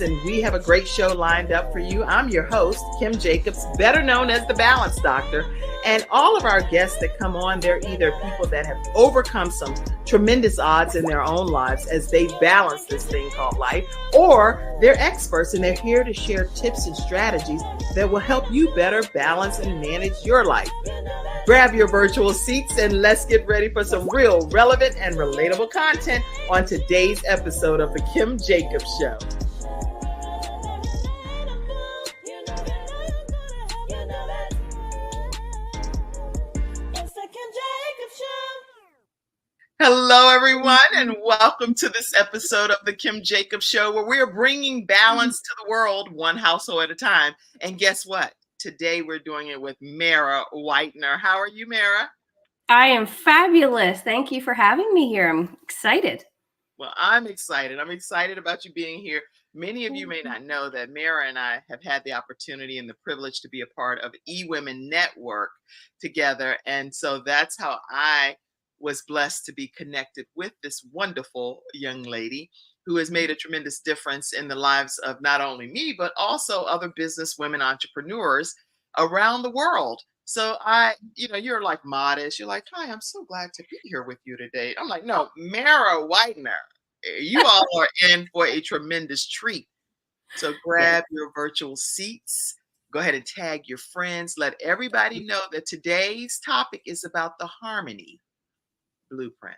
Listen, we have a great show lined up for you. I'm your host, Kim Jacobs, better known as the Balance Doctor. And all of our guests that come on, they're either people that have overcome some tremendous odds in their own lives as they balance this thing called life, or they're experts and they're here to share tips and strategies that will help you better balance and manage your life. Grab your virtual seats and let's get ready for some real relevant and relatable content on today's episode of The Kim Jacobs Show. Hello, everyone, and welcome to this episode of The Kim Jacobs Show, where we are bringing balance to the world, one household at a time. And guess what? Today, we're doing it with Mara Whitener. How are you, Mara? I am fabulous. Thank you for having me here. I'm excited. Well, I'm excited. I'm excited about you being here. Many of you may not know that Mara and I have had the opportunity and the privilege to be a part of eWomen Network together. And so that's how I was blessed to be connected with this wonderful young lady who has made a tremendous difference in the lives of not only me, but also other business women entrepreneurs around the world. So you're like modest. You're like, hi, I'm so glad to be here with you today. I'm like, no, Mara Whitener, you all are in for a tremendous treat. So grab your virtual seats. Go ahead and tag your friends. Let everybody know that today's topic is about the harmony blueprint.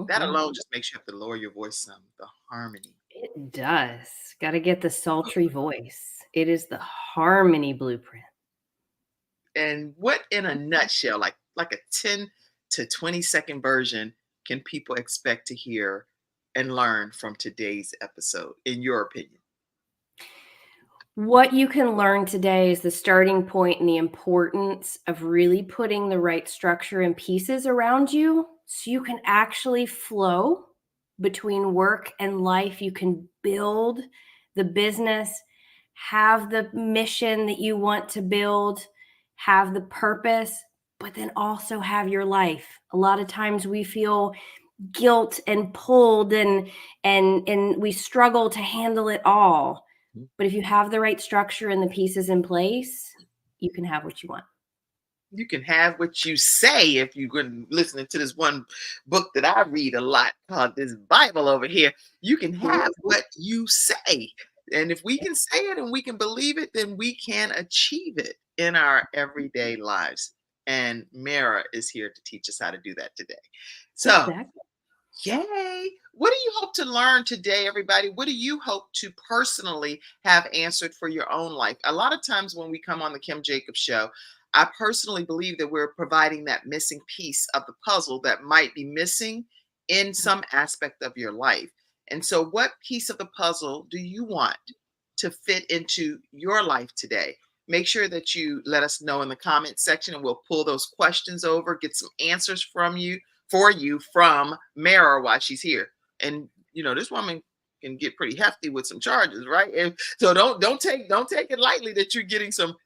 That alone just makes you have to lower your voice some. The harmony. It does. Got to get the sultry voice. It is the harmony blueprint. And what, in a nutshell, like a 10 to 20-second version, can people expect to hear and learn from today's episode, in your opinion? What you can learn today is the starting point and the importance of really putting the right structure and pieces around you so you can actually flow between work and life. You can build the business, have the mission that you want to build, have the purpose, but then also have your life. A lot of times we feel guilt and pulled and we struggle to handle it all. But if you have the right structure and the pieces in place, you can have what you want. You can have what you say. If you've been listening to this one book that I read a lot called this Bible over here, you can have what you say. And if we can say it and we can believe it, then we can achieve it in our everyday lives. And Mara is here to teach us how to do that today. So, Yay. What do you hope to learn today, everybody? What do you hope to personally have answered for your own life? A lot of times when we come on the Kim Jacobs Show, I personally believe that we're providing that missing piece of the puzzle that might be missing in some aspect of your life. And so what piece of the puzzle do you want to fit into your life today? Make sure that you let us know in the comment section and we'll pull those questions over, get some answers from Mara while she's here. And this woman can get pretty hefty with some charges, right? And so don't take it lightly that you're getting some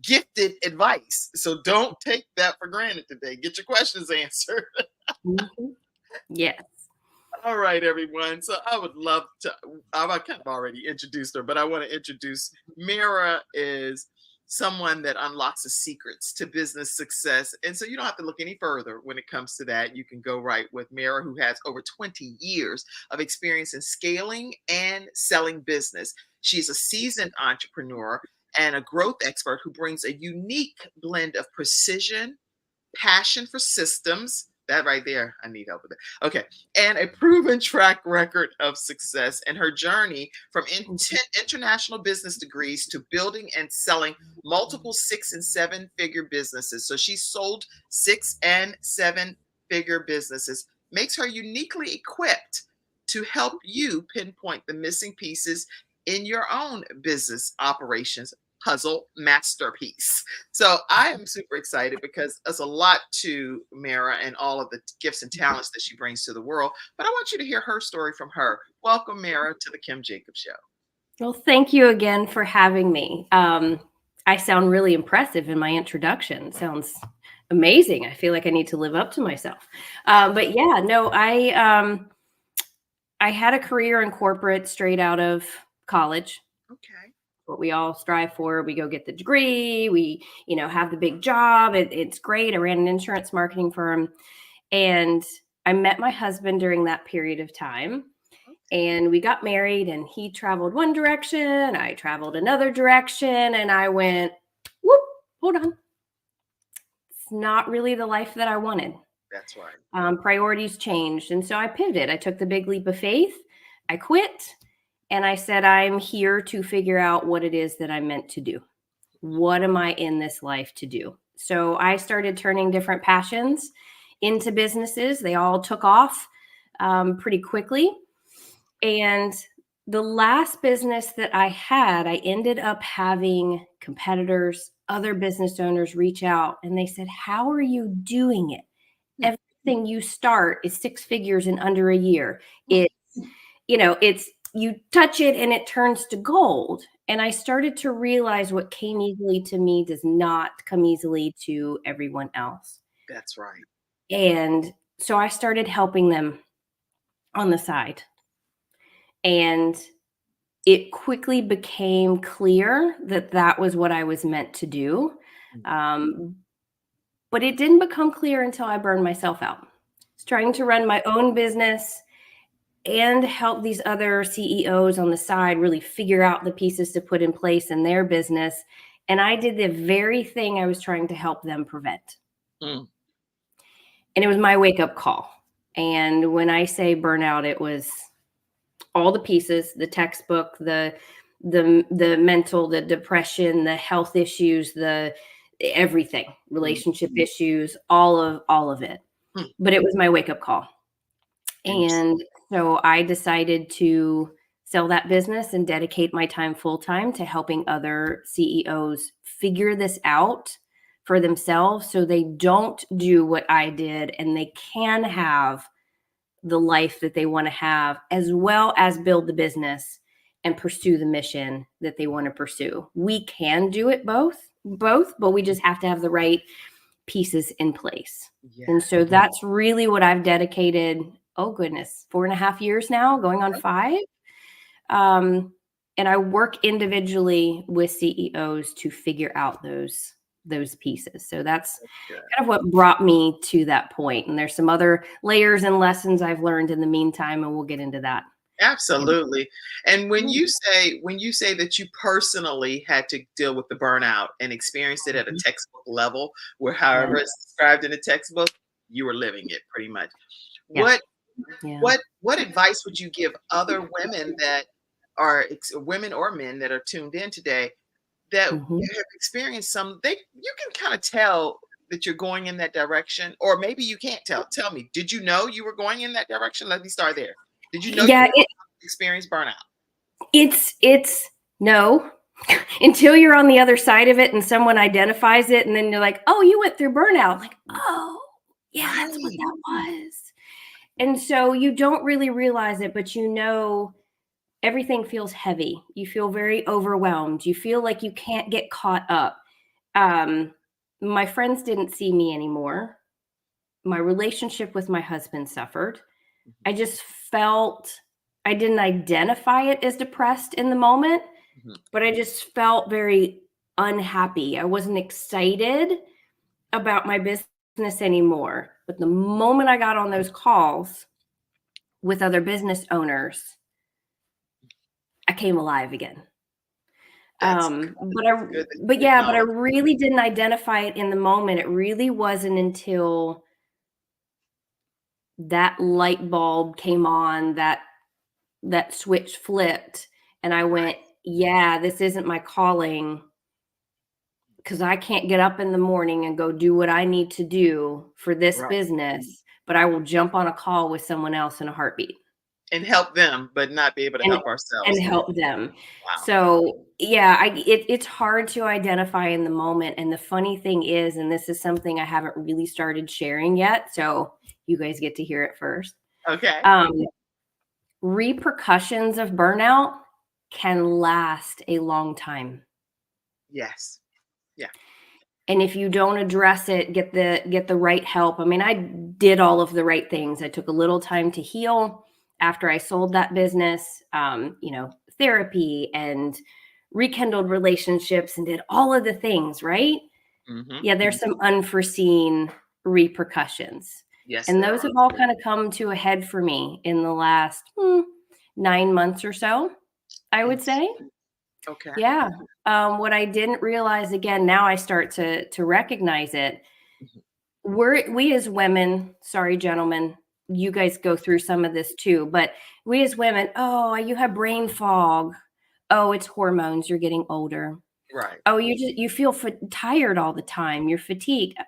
gifted advice. So don't take that for granted today. Get your questions answered. Yes. All right, everyone. So I would love to, I've kind of already introduced her, but I want to introduce Mara is someone that unlocks the secrets to business success. And so you don't have to look any further when it comes to that. You can go right with Mara, who has over 20 years of experience in scaling and selling business. She's a seasoned entrepreneur and a growth expert who brings a unique blend of precision, passion for systems. That right there, I need help with it. Okay. And a proven track record of success, and her journey from international business degrees to building and selling multiple 6- and 7-figure businesses. So she sold 6- and 7-figure businesses, makes her uniquely equipped to help you pinpoint the missing pieces in your own business operations puzzle masterpiece. So I am super excited because there's a lot to Mara and all of the gifts and talents that she brings to the world. But I want you to hear her story from her. Welcome, Mara, to the Kim Jacobs Show. Well, thank you again for having me. I sound really impressive in my introduction. Sounds amazing. I feel like I need to live up to myself. But yeah, no, I had a career in corporate straight out of college. Okay. What we all strive for. We go get the degree. We, have the big job. It's great. I ran an insurance marketing firm, and I met my husband during that period of time. And we got married, and he traveled one direction. I traveled another direction, and I went, whoop, hold on. It's not really the life that I wanted. That's right. Priorities changed. And so I pivoted. I took the big leap of faith. I quit. And I said, I'm here to figure out what it is that I'm meant to do. What am I in this life to do? So I started turning different passions into businesses. They all took off pretty quickly. And the last business that I had, I ended up having competitors, other business owners reach out, and they said, how are you doing it? Everything you start is 6 figures in under a year. It's you touch it and it turns to gold. And I started to realize what came easily to me does not come easily to everyone else. That's right. And so I started helping them on the side. And it quickly became clear that that was what I was meant to do. But it didn't become clear until I burned myself out. I was trying to run my own business and help these other CEOs on the side really figure out the pieces to put in place in their business. And I did the very thing I was trying to help them prevent. And it was my wake-up call. And when I say burnout, it was all the pieces, the textbook, the mental, the depression, the health issues, the everything, relationship issues, all of it. But it was my wake-up call. And so I decided to sell that business and dedicate my time full-time to helping other CEOs figure this out for themselves so they don't do what I did and they can have the life that they want to have, as well as build the business and pursue the mission that they want to pursue. We can do it both, but we just have to have the right pieces in place. Yeah. And so that's really what I've dedicated, 4.5 years now, going on 5. And I work individually with CEOs to figure out those pieces. So that's kind of what brought me to that point. And there's some other layers and lessons I've learned in the meantime, and we'll get into that. Absolutely. And when you say that you personally had to deal with the burnout and experienced it at a textbook level, where however it's described in the textbook, you were living it pretty much. Yeah. What advice would you give other women that are women or men that are tuned in today that have experienced you can kind of tell that you're going in that direction, or maybe you can't tell. Tell me, did you know you were going in that direction? Let me start there. Did you know you were experience burnout? It's no, until you're on the other side of it and someone identifies it, and then you're like, oh, you went through burnout. Like, oh, yeah, that's what that was. And so you don't really realize it, but everything feels heavy. You feel very overwhelmed. You feel like you can't get caught up. My friends didn't see me anymore. My relationship with my husband suffered. I just felt, I didn't identify it as depressed in the moment, but I just felt very unhappy. I wasn't excited about my business anymore. But the moment I got on those calls with other business owners, I came alive again. But I really didn't identify it in the moment. It really wasn't until that light bulb came on, that switch flipped, and I went, yeah, this isn't my calling, because I can't get up in the morning and go do what I need to do for this business, but I will jump on a call with someone else in a heartbeat. And help them, but not be able to help ourselves. And help them. Wow. So yeah, it's hard to identify in the moment. And the funny thing is, and this is something I haven't really started sharing yet, so you guys get to hear it first. Okay. Repercussions of burnout can last a long time. Yes. Yeah. And if you don't address it, get the right help. I mean, I did all of the right things. I took a little time to heal after I sold that business. therapy and rekindled relationships and did all of the things, right? Mm-hmm. Yeah, there's some unforeseen repercussions. Yes, And there those are. have all kind of come to a head for me in the last 9 months or so, I would say. Okay. Yeah. What I didn't realize, again, now I start to recognize it. We as women, sorry, gentlemen, you guys go through some of this too, but we as women, oh, you have brain fog. Oh, it's hormones. You're getting older. Right. Oh, you feel tired all the time. You're fatigued.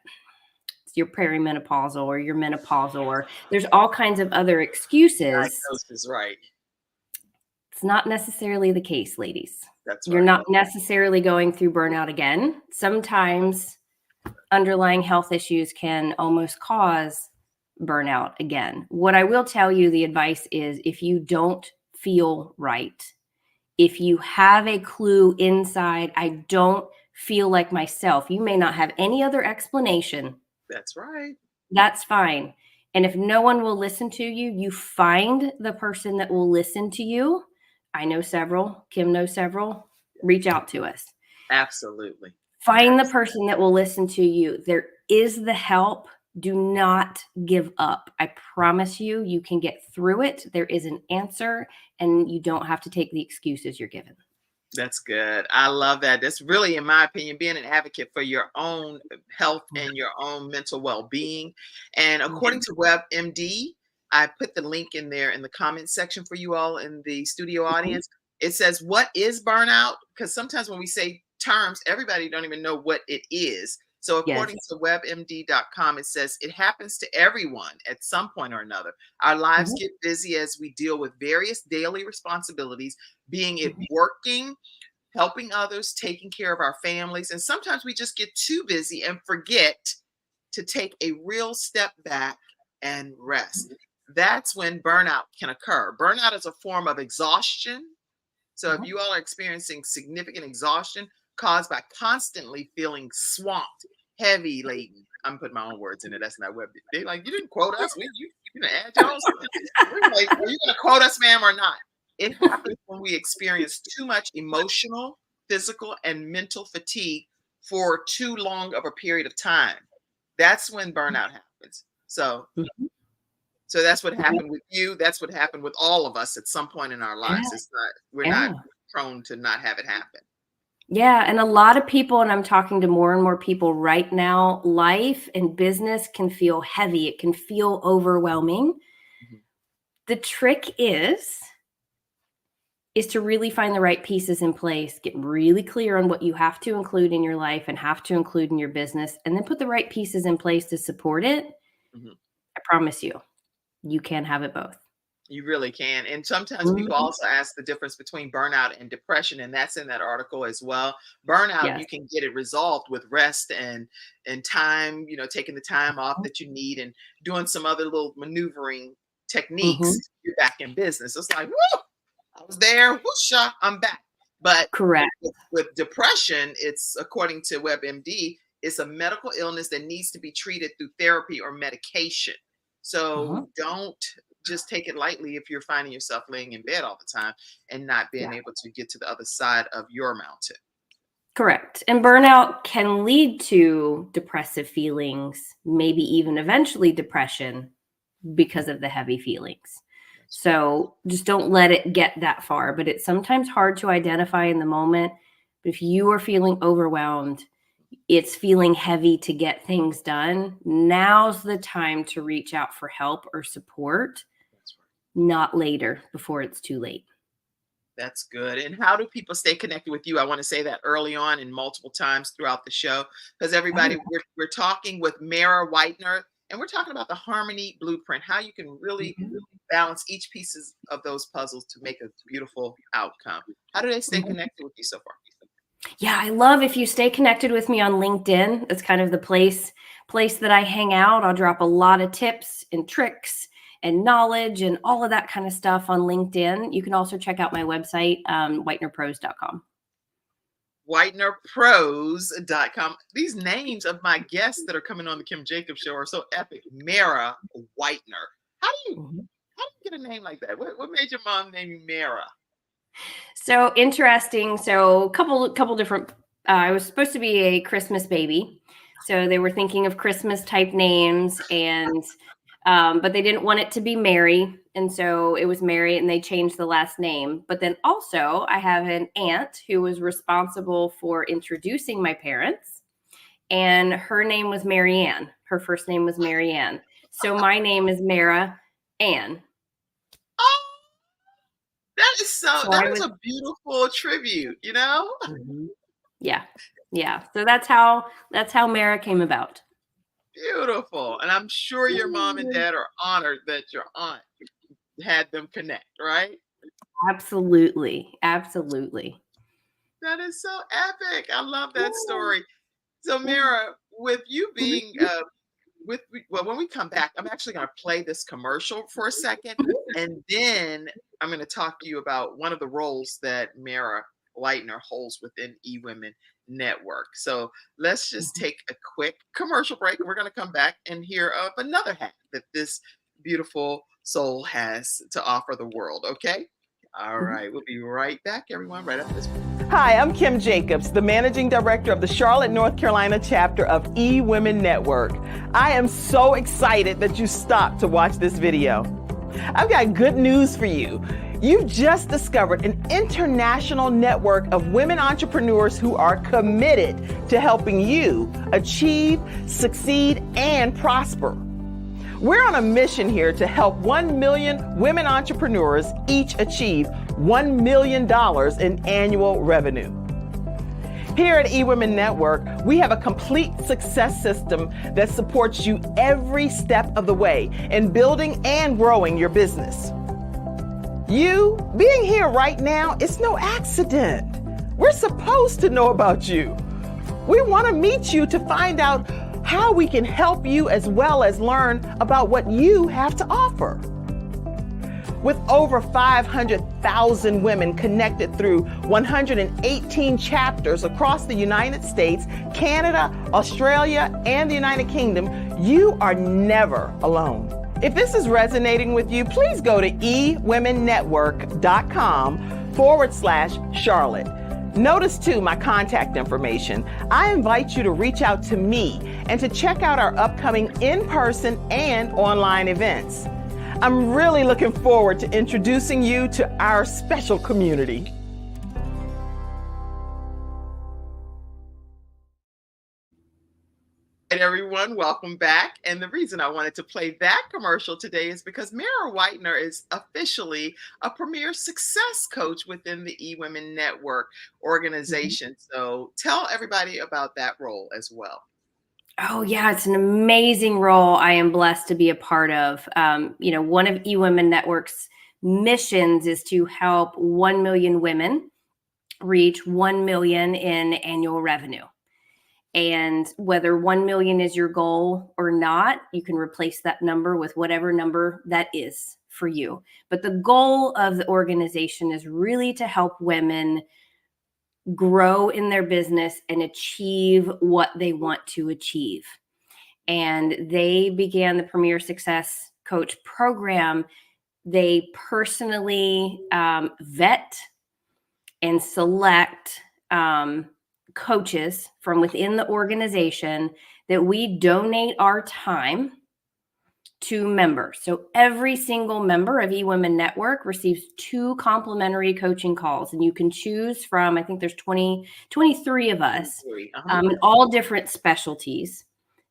You're perimenopausal or you're menopausal, or there's all kinds of other excuses. Diagnosis, right. It's not necessarily the case, ladies. That's You're right. not necessarily going through burnout again. Sometimes underlying health issues can almost cause burnout again. What I will tell you, the advice is, if you don't feel right, if you have a clue inside, I don't feel like myself, you may not have any other explanation. That's right. That's fine. And if no one will listen to you, you find the person that will listen to you. I know several. Kim knows several. Reach out to us. Absolutely. Find the person that will listen to you. There is the help. Do not give up. I promise you, you can get through it. There is an answer, and you don't have to take the excuses you're given. That's good. I love that. That's really, in my opinion, being an advocate for your own health and your own mental well-being. And according to WebMD, I put the link in there in the comments section for you all in the studio audience. It says, what is burnout? Because sometimes when we say terms, everybody don't even know what it is. So according to webmd.com, it says it happens to everyone at some point or another. Our lives get busy as we deal with various daily responsibilities, being it working, helping others, taking care of our families. And sometimes we just get too busy and forget to take a real step back and rest. That's when burnout can occur. Burnout is a form of exhaustion. So if you all are experiencing significant exhaustion caused by constantly feeling swamped, heavy laden, I'm putting my own words in it. That's not web. They like, you didn't quote us. You gonna add your own stuff. We're like, are you gonna quote us, ma'am, or not? It happens when we experience too much emotional, physical, and mental fatigue for too long of a period of time. That's when burnout happens. So that's what happened with you. That's what happened with all of us at some point in our lives. It's not, we're not prone to not have it happen. Yeah. And a lot of people, and I'm talking to more and more people right now, life and business can feel heavy. It can feel overwhelming. The trick is to really find the right pieces in place, get really clear on what you have to include in your life and have to include in your business, and then put the right pieces in place to support it. I promise you, you can have it both. You really can. And sometimes people also ask the difference between burnout and depression, and that's in that article as well. Burnout, you can get it resolved with rest and time, taking the time off that you need and doing some other little maneuvering techniques. You're back in business. It's like, whoo, I was there, whoosha, I'm back. But correct. With depression, it's, according to WebMD, it's a medical illness that needs to be treated through therapy or medication. So don't just take it lightly if you're finding yourself laying in bed all the time and not being able to get to the other side of your mountain. Correct. And burnout can lead to depressive feelings, maybe even eventually depression because of the heavy feelings. So just don't let it get that far. But it's sometimes hard to identify in the moment. But if you are feeling overwhelmed, it's feeling heavy to get things done, now's the time to reach out for help or support, not later before it's too late. That's good. And how do people stay connected with you? I want to say that early on and multiple times throughout the show, because everybody, we're talking with Mara Whitener, and we're talking about the Harmony Blueprint, how you can really balance each pieces of those puzzles to make a beautiful outcome. How do they stay connected with you so far? Yeah, I love if you stay connected with me on LinkedIn. That's kind of the place that I hang out. I'll drop a lot of tips and tricks and knowledge and all of that kind of stuff on LinkedIn. You can also check out my website, whitenerpros.com. whitenerpros.com. These names of my guests that are coming on the Kim Jacobs Show are so epic. Mara Whitener. How do you get a name like that? What made your mom name you Mara? So interesting. So couple different. I was supposed to be a Christmas baby, so they were thinking of Christmas type names, and but they didn't want it to be Mary, and so it was Mary, and they changed the last name. But then also, I have an aunt who was responsible for introducing my parents, and her name was Mary Ann. Her first name was Mary Ann. So my name is Mara Ann. Oh, that is So that is a beautiful tribute, you know? Mhm. Yeah. So that's how Mara came about. Beautiful. And I'm sure your mom and dad are honored that your aunt had them connect, right? Absolutely. That is so epic. I love that story. So, Mara, with you being well, when we come back, I'm actually going to play this commercial for a second, and then I'm going to talk to you about one of the roles that Mara Whitener holds within eWomen Network. So let's just take a quick commercial break. We're going to come back and hear of another hack that this beautiful soul has to offer the world. Okay. All right. We'll be right back, everyone, right after this. Hi, I'm Kim Jacobs, the Managing Director of the Charlotte, North Carolina chapter of eWomen Network. I am so excited that you stopped to watch this video. I've got good news for you. You've just discovered an international network of women entrepreneurs who are committed to helping you achieve, succeed, and prosper. We're on a mission here to help 1 million women entrepreneurs each achieve $1 million in annual revenue. Here at eWomen Network, we have a complete success system that supports you every step of the way in building and growing your business. You being here right now is no accident. We're supposed to know about you. We want to meet you to find out how we can help you as well as learn about what you have to offer. With over 500,000 women connected through 118 chapters across the United States, Canada, Australia, and the United Kingdom, you are never alone. If this is resonating with you, please go to ewomennetwork.com/Charlotte. Notice too my contact information. I invite you to reach out to me and to check out our upcoming in-person and online events. I'm really looking forward to introducing you to our special community. Hey everyone, welcome back. And the reason I wanted to play that commercial today is because Mara Whitener is officially a premier success coach within the eWomen Network organization. So tell everybody about that role as well. Oh yeah, it's an amazing role I am blessed to be a part of. One of eWomen Network's missions is to help 1 million women reach 1 million in annual revenue. And whether 1 million is your goal or not, you can replace that number with whatever number that is for you. But the goal of the organization is really to help women grow in their business and achieve what they want to achieve. And they began the Premier Success Coach program. They personally vet and select coaches from within the organization that we donate our time to members. So every single member of eWomen Network receives 2 complimentary coaching calls, and you can choose from, I think there's 23 of us in all different specialties.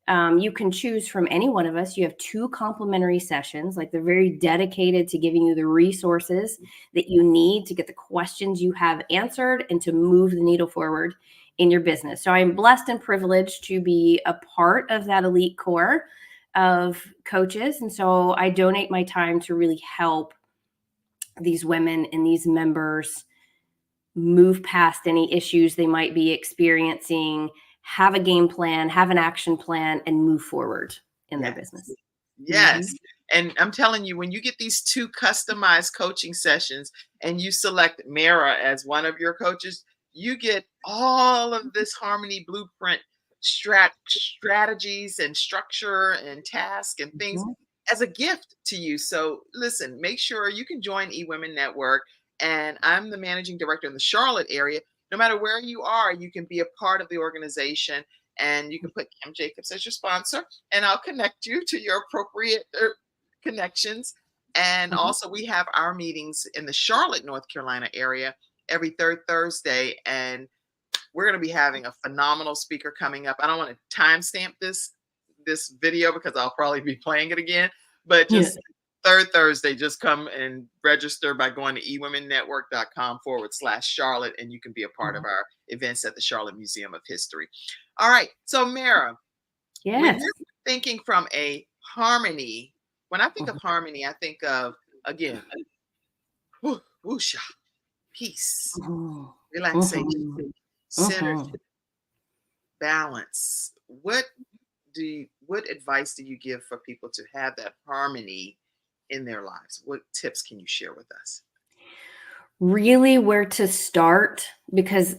You can choose from any one of us. You have 2 complimentary sessions, like they're very dedicated to giving you the resources that you need to get the questions you have answered and to move the needle forward in your business. So I'm blessed and privileged to be a part of that elite core of coaches. And so I donate my time to really help these women and these members move past any issues they might be experiencing, have a game plan, have an action plan, and move forward in their business. Yes. And I'm telling you, when you get these 2 customized coaching sessions and you select Mara as one of your coaches, you get all of this Harmony Blueprint strategies and structure and task and things as a gift to you. So listen, make sure you can join eWomen Network and I'm the managing director in the Charlotte area. No matter where you are, you can be a part of the organization, and you can put Kim Jacobs as your sponsor, and I'll connect you to your appropriate connections. And also, we have our meetings in the Charlotte, North Carolina area every third Thursday, and we're going to be having a phenomenal speaker coming up. I don't want to timestamp this video because I'll probably be playing it again, but just third Thursday, just come and register by going to eWomenNetwork.com/Charlotte, and you can be a part of our events at the Charlotte Museum of History. All right. So Mara, when you're thinking from a harmony, when I think of harmony, I think of, again, whoosha, peace, relaxation, synergy, balance. What advice do you give for people to have that harmony in their lives? What tips can you share with us? Really, where to start, because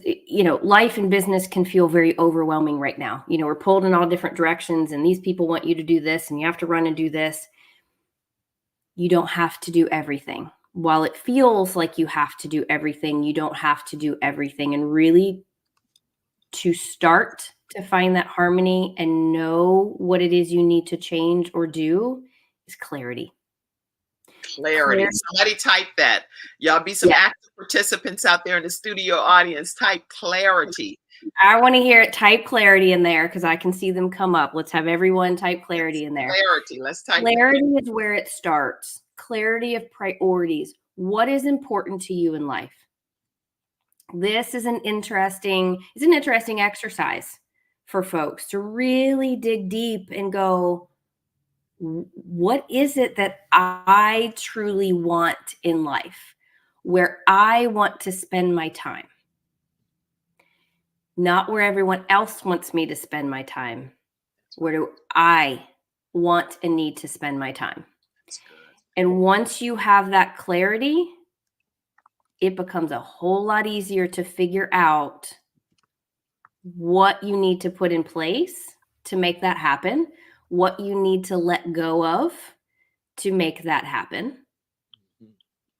life and business can feel very overwhelming right now. We're pulled in all different directions, and these people want you to do this, and you have to run and do this. You don't have to do everything. While it feels like you have to do everything, you don't have to do everything. And really, to start to find that harmony and know what it is you need to change or do is clarity. Clarity. Somebody type that. Y'all be some active participants out there in the studio audience. Type clarity. I want to hear it. Type clarity in there because I can see them come up. Let's have everyone type clarity in there. Clarity. Let's type clarity is where it starts. Clarity of priorities. What is important to you in life? This is an interesting exercise for folks to really dig deep and go, what is it that I truly want in life, where I want to spend my time? Not where everyone else wants me to spend my time. Where do I want and need to spend my time? And once you have that clarity, it becomes a whole lot easier to figure out what you need to put in place to make that happen, what you need to let go of to make that happen,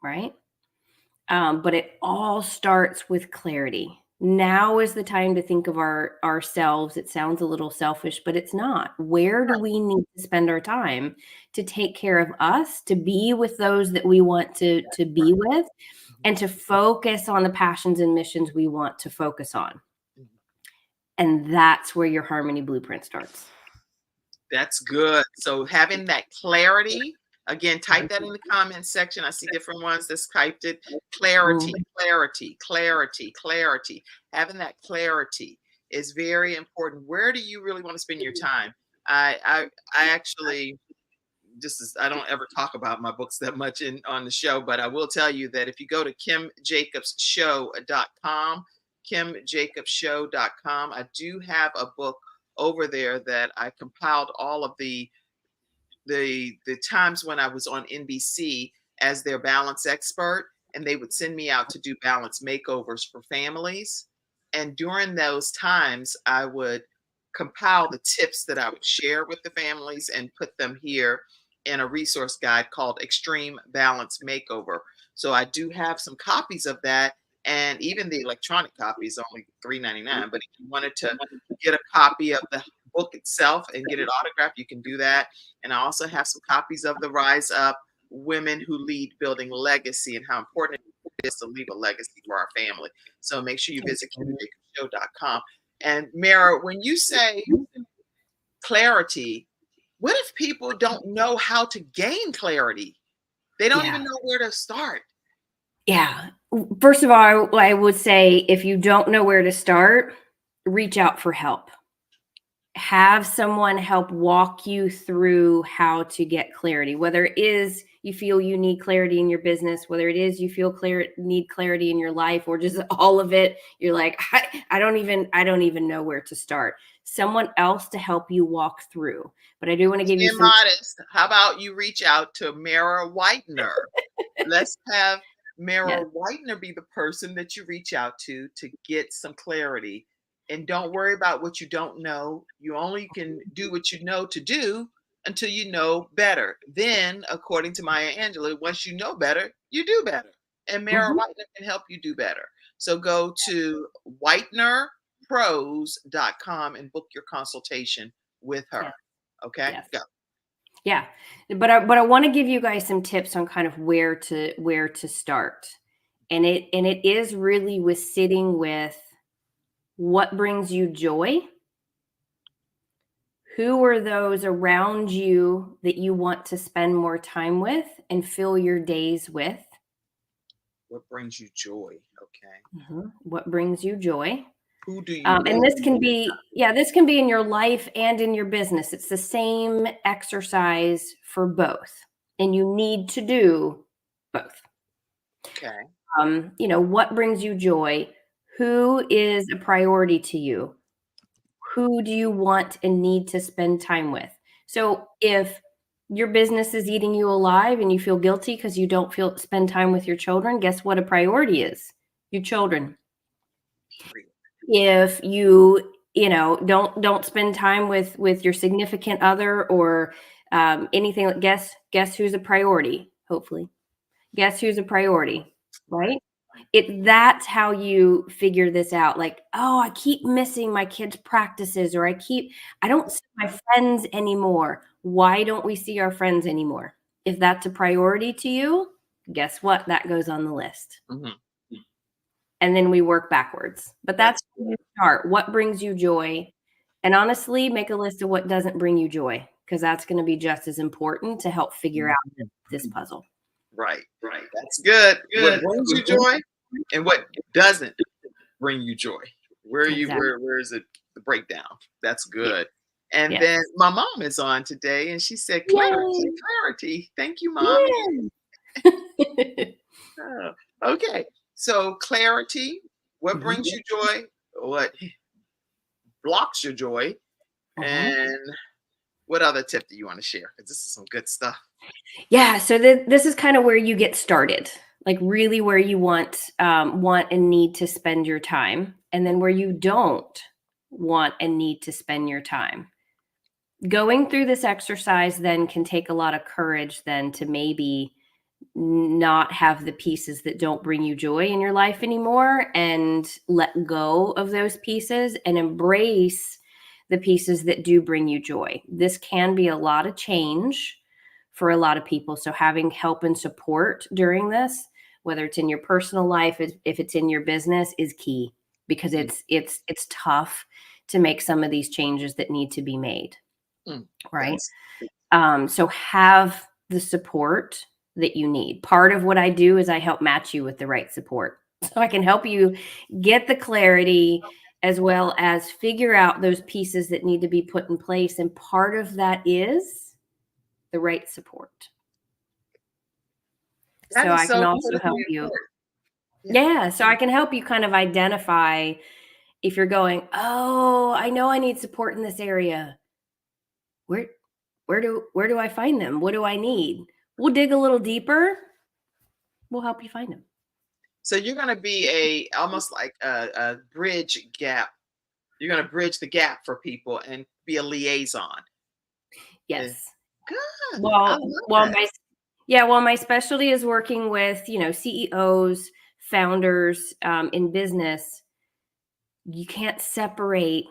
right? But it all starts with clarity. Now is the time to think of ourselves. It sounds a little selfish, but it's not. Where do we need to spend our time to take care of us, to be with those that we want to be with, and to focus on the passions and missions we want to focus on? And that's where your harmony blueprint starts. That's good. So having that clarity, again, type that in the comment section. I see different ones that's typed it. Clarity, clarity, clarity, clarity. Having that clarity is very important. Where do you really want to spend your time? I actually, I don't ever talk about my books that much on the show, but I will tell you that if you go to kimjacobsshow.com, kimjacobsshow.com, I do have a book over there that I compiled all of the times when I was on NBC as their balance expert, and they would send me out to do balance makeovers for families. And during those times, I would compile the tips that I would share with the families and put them here in a resource guide called Extreme Balance Makeover. So I do have some copies of that, and even the electronic copy is only $3.99. But if you wanted to get a copy of the book itself and get it autographed, you can do that. And I also have some copies of the Rise Up Women Who Lead Building Legacy, and how important it is to leave a legacy for our family. So make sure you visit kimjacobsshow.com. And Mara, when you say clarity, what if people don't know how to gain clarity? They don't even know where to start. Yeah. First of all, I would say if you don't know where to start, reach out for help. Have someone help walk you through how to get clarity, whether it is you feel you need clarity in your business, whether it is you feel need clarity in your life, or just all of it. You're like, I don't even know where to start. Someone else to help you walk through. But I do want to give you some modest. How about you reach out to Mara Whitener? Let's have Mara Whitener be the person that you reach out to get some clarity. And don't worry about what you don't know. You only can do what you know to do until you know better. Then, according to Maya Angelou, once you know better, you do better. and Mara Whitener can help you do better. So go to whitenerpros.com and book your consultation with her. Yes. Okay, Yes. go. Yeah, but I want to give you guys some tips on kind of where to start, and it is really with sitting with what brings you joy. Who are those around you that you want to spend more time with and fill your days with? What brings you joy? Okay. What brings you joy? Who do you And this can be, this can be in your life and in your business. It's the same exercise for both, and you need to do both. Okay. What brings you joy? Who is a priority to you? Who do you want and need to spend time with? So if your business is eating you alive and you feel guilty because you don't spend time with your children, guess what a priority is? Your children. If you don't spend time with your significant other or anything, guess who's a priority? Hopefully, guess who's a priority, right? That's how you figure this out. Like, oh, I keep missing my kids' practices, or I don't see my friends anymore. Why don't we see our friends anymore? If that's a priority to you, guess what? That goes on the list. And then we work backwards. But that's where you start. What brings you joy? And honestly, make a list of what doesn't bring you joy, because that's going to be just as important to help figure out this puzzle. Right. That's good. What brings you joy and what doesn't bring you joy? Where is it, the breakdown? That's good. And then my mom is on today, and she said, clarity. Thank you, Mom. Okay. So clarity, what brings you joy, what blocks your joy, and what other tip do you want to share? Because this is some good stuff. Yeah. So this is kind of where you get started, like really where you want and need to spend your time, and then where you don't want and need to spend your time. Going through this exercise then can take a lot of courage then to maybe not have the pieces that don't bring you joy in your life anymore, and let go of those pieces and embrace the pieces that do bring you joy. This can be a lot of change for a lot of people. So having help and support during this, whether it's in your personal life, if it's in your business, is key, because it's tough to make some of these changes that need to be made. Right. So have the support that you need. Part of what I do is I help match you with the right support. So I can help you get the clarity as well as figure out those pieces that need to be put in place. And part of that is the right support. So I can also help you. Yeah. So I can help you kind of identify if you're going, oh, I know I need support in this area. Where do I find them? What do I need? We'll dig a little deeper. We'll help you find them. So you're going to be almost like a bridge gap. You're going to bridge the gap for people and be a liaison. Yes. Good. Well, my specialty is working with, CEOs, founders in business. You can't separate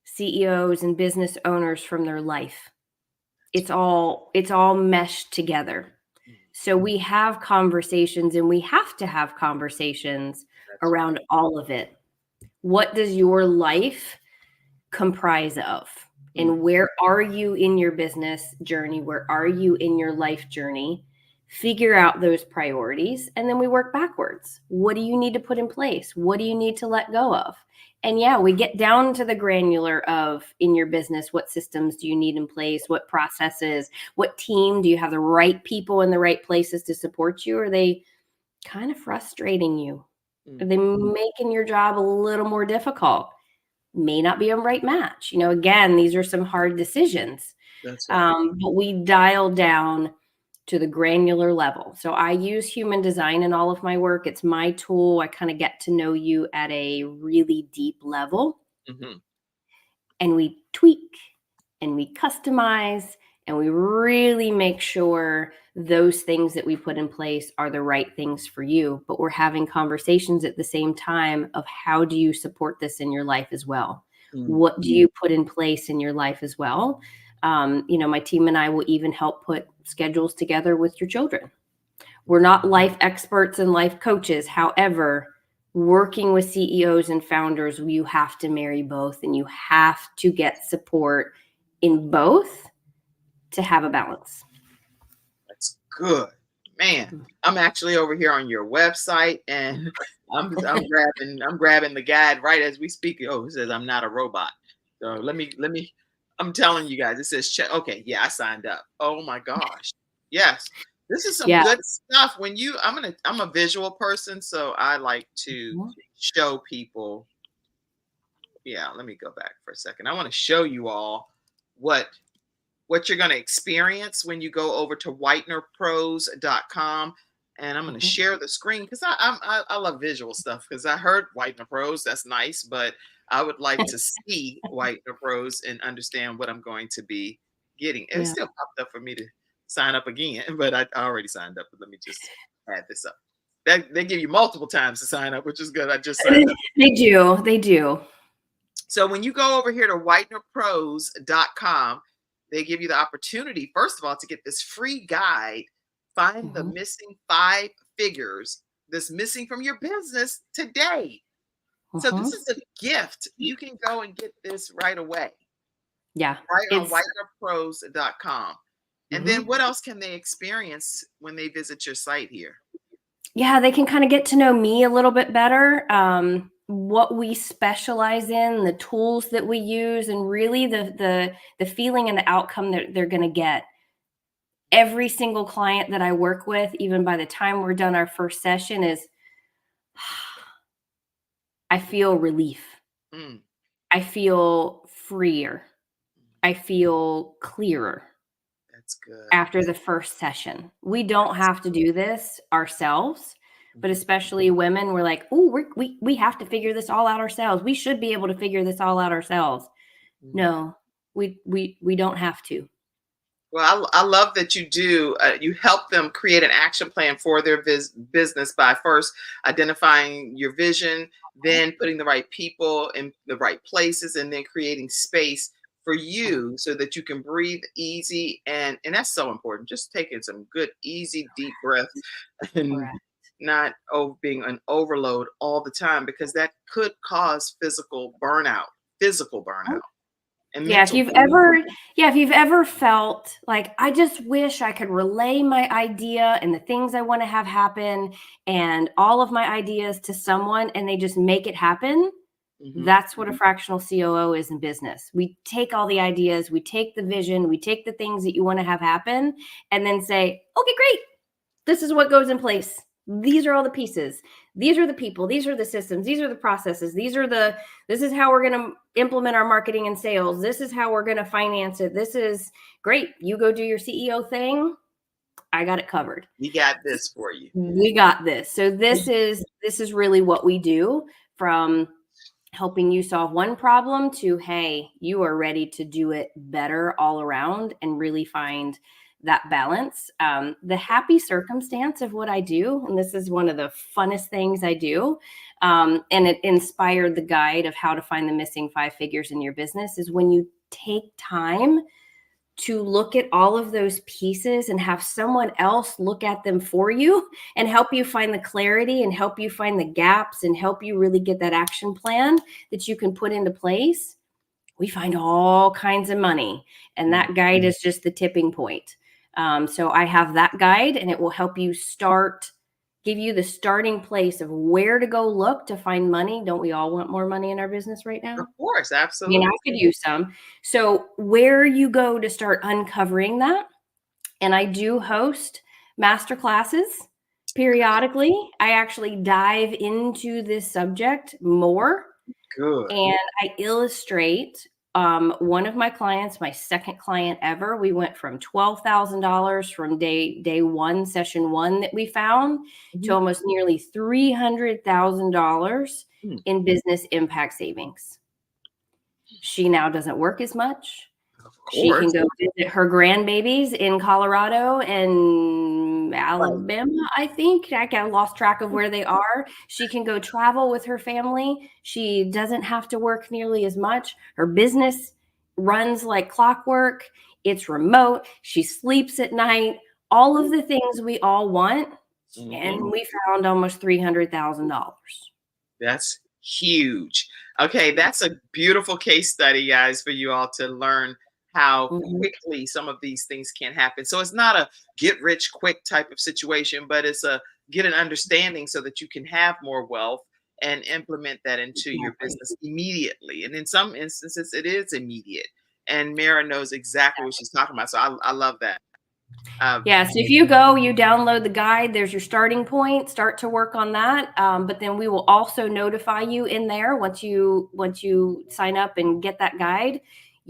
CEOs and business owners from their life. It's all meshed together. So we have conversations, and we have to have conversations around all of it. What does your life comprise of? And where are you in your business journey? Where are you in your life journey? Figure out those priorities, and then we work backwards. What do you need to put in place? What do you need to let go of? And we get down to the granular of, in your business, what systems do you need in place? What processes? What team? Do you have the right people in the right places to support you? Or are they kind of frustrating you? Are they making your job a little more difficult? May not be a right match. Again, these are some hard decisions. That's right. But we dial down to the granular level. So I use human design in all of my work. It's my tool. I kind of get to know you at a really deep level. And we tweak and we customize And we really make sure those things that we put in place are the right things for you. But we're having conversations at the same time of how do you support this in your life as well? What do you put in place in your life as well? My team and I will even help put schedules together with your children. We're not life experts and life coaches. However, working with CEOs and founders, you have to marry both, and you have to get support in both to have a balance. That's good, man. I'm actually over here on your website, and I'm grabbing the guide right as we speak. Oh, it says I'm not a robot. So let me. I'm telling you guys, it says check. Okay, yeah, I signed up. Oh my gosh, yes, this is some good stuff. I'm a visual person, so I like to show people. Yeah, let me go back for a second. I want to show you all what you're going to experience when you go over to whitenerpros.com. And I'm going to share the screen because I love visual stuff, because I heard Whitener Pros. That's nice, but I would like to see Whitener Pros and understand what I'm going to be getting. And it still popped up for me to sign up again, but I already signed up. But let me just add this up. They give you multiple times to sign up, which is good. I just signed up. They do. So when you go over here to whitenerpros.com, they give you the opportunity, first of all, to get this free guide, find the missing 5 figures that's missing from your business today. So this is a gift. You can go and get this right away. Yeah. Right on whitenerpros.com. And then what else can they experience when they visit your site here? Yeah, they can kind of get to know me a little bit better, what we specialize in, the tools that we use, and really the feeling and the outcome that they're going to get. Every single client that I work with, even by the time we're done our first session, is I feel relief. I feel freer. I feel clearer. That's good. After the first session. We don't have to do this ourselves, but especially women, we're like, oh, we have to figure this all out ourselves. We should be able to figure this all out ourselves. No, we don't have to. Well, I love that you do. You help them create an action plan for their business by first identifying your vision, then putting the right people in the right places, and then creating space for you so that you can breathe easy. And that's so important. Just taking some good, easy, deep breaths and not being an overload all the time, because that could cause physical burnout. And if you've ever felt like, I just wish I could relay my idea and the things I want to have happen and all of my ideas to someone and they just make it happen. That's what a fractional COO is in business. We take all the ideas, we take the vision, we take the things that you want to have happen, and then say, okay, great. This is what goes in place. These are all the pieces. These are the people. These are the systems. These are the processes. This is how we're going to implement our marketing and sales. This is how we're going to finance it. This is great. You go do your CEO thing. I got it covered. We got this for you. We got this. So this is really what we do, from helping you solve one problem to, hey, you are ready to do it better all around and really find that balance. The happy circumstance of what I do, and this is one of the funnest things I do, and it inspired the guide of how to find the missing 5 figures in your business, is when you take time to look at all of those pieces and have someone else look at them for you and help you find the clarity and help you find the gaps and help you really get that action plan that you can put into place. We find all kinds of money, and that guide is just the tipping point. So I have that guide, and it will help you give you the starting place of where to go look to find money. Don't we all want more money in our business right now? Of course, absolutely. I could use some. So where you go to start uncovering that, and I do host master classes periodically. I actually dive into this subject more. Good. And I illustrate one of my clients, my second client ever. We went from $12,000 from day one, session 1 that we found, to almost nearly $300,000 in business impact savings. She now doesn't work as much. Of She can course. go visit her grandbabies in Colorado and Alabama, I think. I got lost track of where they are. She can go travel with her family. She doesn't have to work nearly as much. Her business runs like clockwork. It's remote. She sleeps at night. All of the things we all want. And Mhm. we found almost $300,000. That's huge. Okay, that's a beautiful case study, guys, for you all to learn how Mhm. quickly some of these things can happen. So it's not a get rich quick type of situation, but it's a get an understanding so that you can have more wealth and implement that into your Exactly. business immediately. And in some instances, it is immediate. And Mara knows exactly what she's talking about. So I love that. Um, Yeah, so if you go, you download the guide, there's your starting point, start to work on that. But then we will also notify you in there once you sign up and get that guide,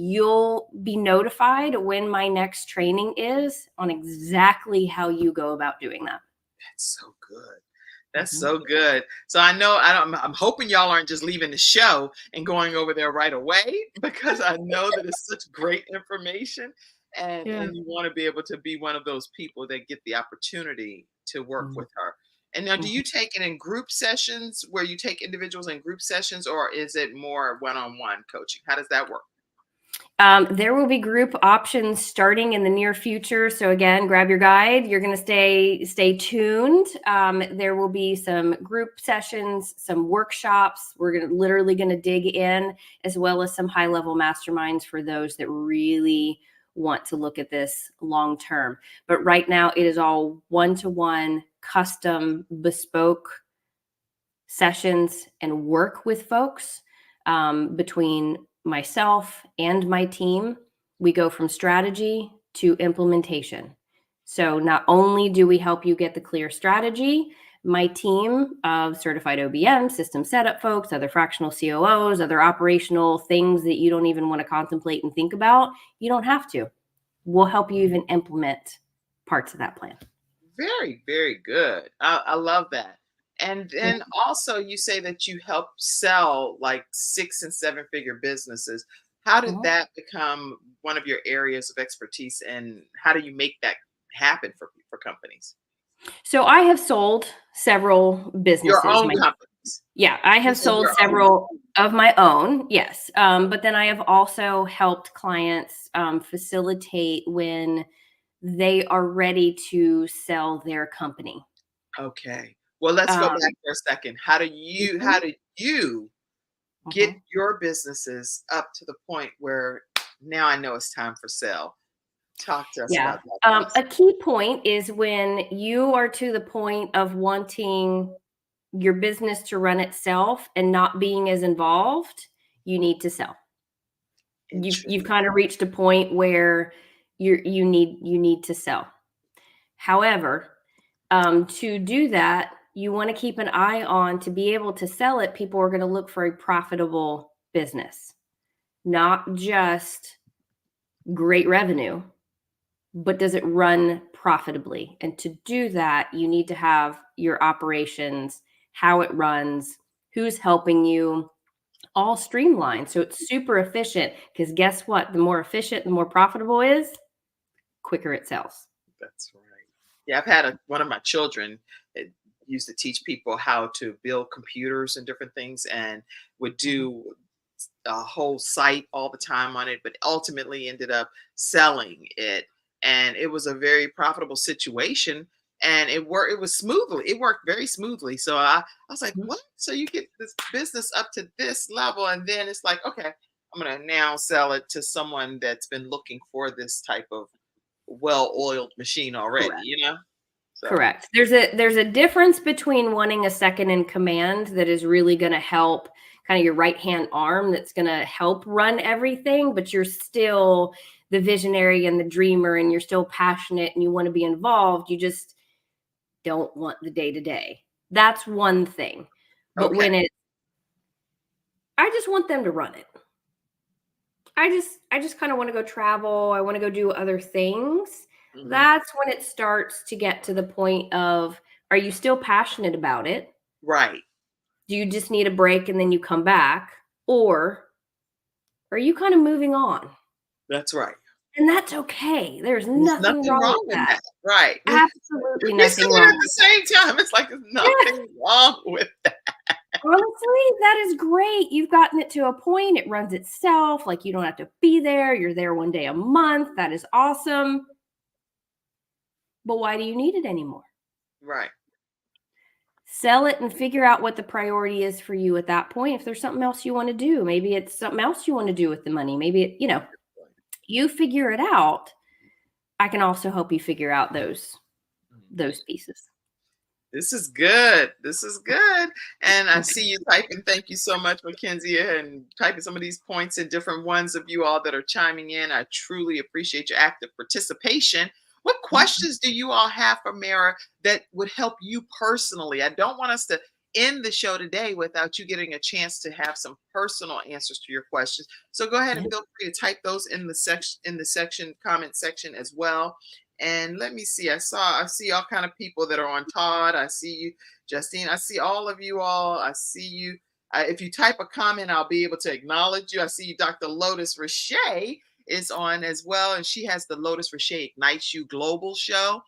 you'll be notified when my next training is on exactly how you go about doing that. that's so good. That's Mhm. so good. So I know I'm hoping y'all aren't just leaving the show and going over there right away because I know that it's such great information Yeah. and you want to be able to be one of those people that get the opportunity to work Mhm. with her. And now do Mhm. you take it in group sessions where you take individuals in group sessions or is it more one-on-one coaching? How does that work? There will be group options starting in the near future. So again, grab your guide. You're going to stay tuned. There will be some group sessions, some workshops. We're literally going to dig in, as well as some high level masterminds for those that really want to look at this long term. But right now, it is all one-to-one, custom, bespoke sessions and work with folks between myself and my team. We go from strategy to implementation. So not only do we help you get the clear strategy, my team of certified OBM, system setup folks, other fractional COOs, other operational things that you don't even want to contemplate and think about, you don't have to. We'll help you even implement parts of that plan. Very, very good. I love that. And then also, you say that you help sell like 6 and 7 figure businesses. How did Mhm. that become one of your areas of expertise, and how do you make that happen for companies? So I have sold several Your businesses. own companies. Yeah, I You have said sold your own. several of my own, yes. But then I have also helped clients facilitate when they are ready to sell their company. Okay. Well, let's go Um, back for a second. How mhm, did you get mhm. your businesses up to the point where now I know it's time for sale? Talk to us Yeah. about that, please. A key point is when you are to the point of wanting your business to run itself and not being as involved, you need to sell. You've Interesting. kind of reached a point where you need to sell. However, to do that, you want to keep an eye on to be able to sell it. People are going to look for a profitable business, not just great revenue, but does it run profitably? And to do that, you need to have your operations, how it runs, who's helping you, all streamlined. So it's super efficient because guess what? The more efficient, the more profitable it is, quicker it sells. That's right. Yeah, I've had one of my children used to teach people how to build computers and different things, and would Mhm. do a whole site all the time on it, but ultimately ended up selling it, and it was a very profitable situation. And it worked. It was smoothly. It worked very smoothly. So I was like, Mhm. "What?" So you get this business up to this level, and then it's like, "Okay, I'm gonna now sell it to someone that's been looking for this type of well-oiled machine already, Correct. you know?" So, Correct. There's a difference between wanting a second in command that is really going to help kind of your right hand arm that's going to help run everything, but you're still the visionary and the dreamer and you're still passionate and you want to be involved. You just don't want the day to day. That's one thing. But okay. when I just want them to run it. I just kind of want to go travel. I want to go do other things. Mhm. That's when it starts to get to the point of, are you still passionate about it? Right. Do you just need a break and then you come back? Or are you kind of moving on? That's right. And that's okay. There's There's nothing nothing wrong wrong with with that. that. Right. Absolutely We say nothing it wrong. at the same time. It's like there's Yeah. nothing wrong with that. Honestly, that is great. You've gotten it to a point. It runs itself. Like you don't have to be there. You're there one day a month. That is awesome. But why do you need it anymore? Right. Sell it and figure out what the priority is for you at that point. If there's something else you want to do, maybe it's something else you want to do with the money. Maybe you figure it out. I can also help you figure out those pieces. This is good. This is good. And I see you typing. Thank you so much, Mackenzie, and typing some of these points in different ones of you all that are chiming in. I truly appreciate your active participation. What questions do you all have for Mara that would help you personally? I don't want us to end the show today without you getting a chance to have some personal answers to your questions. So go ahead and feel free to type those in the comment section as well. And let me see. I see all kind of people that are on. Todd, I see you. Justine, I see all of you all. I see you. If you type a comment, I'll be able to acknowledge you. I see you. Dr. Lotus Richey is on as well, and she has the Lotus Richey Ignites You Global show,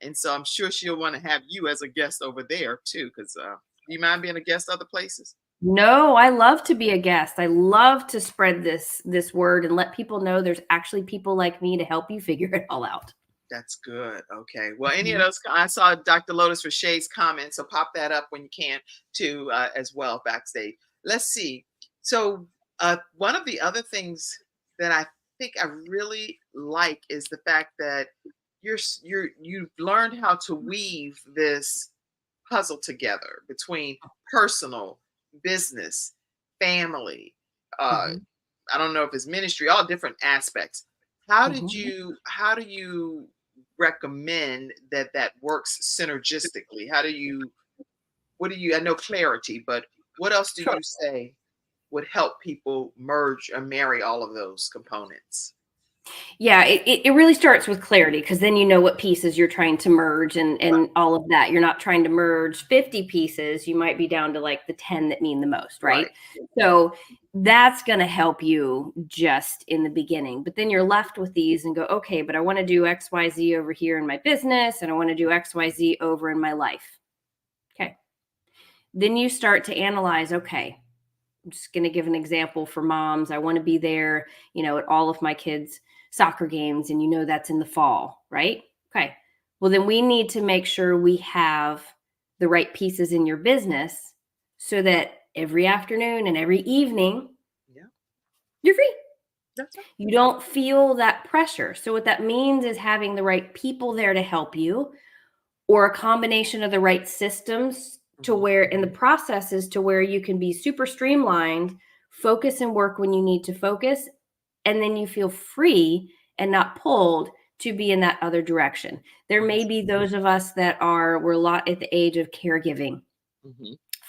and so I'm sure she'll want to have you as a guest over there too. Because do you mind being a guest other places? No, I love to be a guest. I love to spread this word and let people know there's actually people like me to help you figure it all out. That's good. Okay. Well, any of those, I saw Dr. Lotus Richey's comments, so pop that up when you can too, as well, backstage. Let's see. So one of the other things that I think I really like is the fact that you've learned how to weave this puzzle together between personal, business, family. I don't know if it's ministry, all different aspects. How do you recommend that works synergistically? I know clarity, but what else do you say would help people merge or marry all of those components? Yeah, it really starts with clarity, because then you know what pieces you're trying to merge and all of that. You're not trying to merge 50 pieces. You might be down to like the 10 that mean the most, right? So that's going to help you just in the beginning. But then you're left with these and go, okay, but I want to do XYZ over here in my business, and I want to do XYZ over in my life. Okay. Then you start to analyze, okay, I'm just going to give an example for moms. I want to be there, at all of my kids' soccer games, and that's in the fall, right? Okay. Well, then we need to make sure we have the right pieces in your business so that every afternoon and every evening, you're free. That's right. You don't feel that pressure. So what that means is having the right people there to help you, or a combination of the right systems to where in the processes to where you can be super streamlined, focus and work when you need to focus, and then you feel free and not pulled to be in that other direction. There may be those of us that we're a lot at the age of caregiving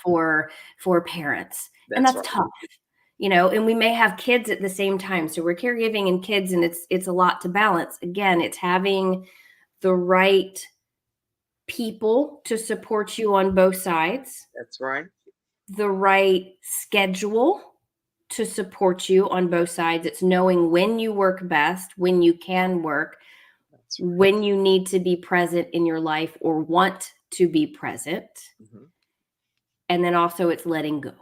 for parents. And that's tough, and we may have kids at the same time. So we're caregiving and kids, and it's a lot to balance. Again, it's having the right people to support you on both sides. That's right. The right schedule to support you on both sides. It's knowing when you work best, when you can work, when you need to be present in your life or want to be present. And then also it's letting go.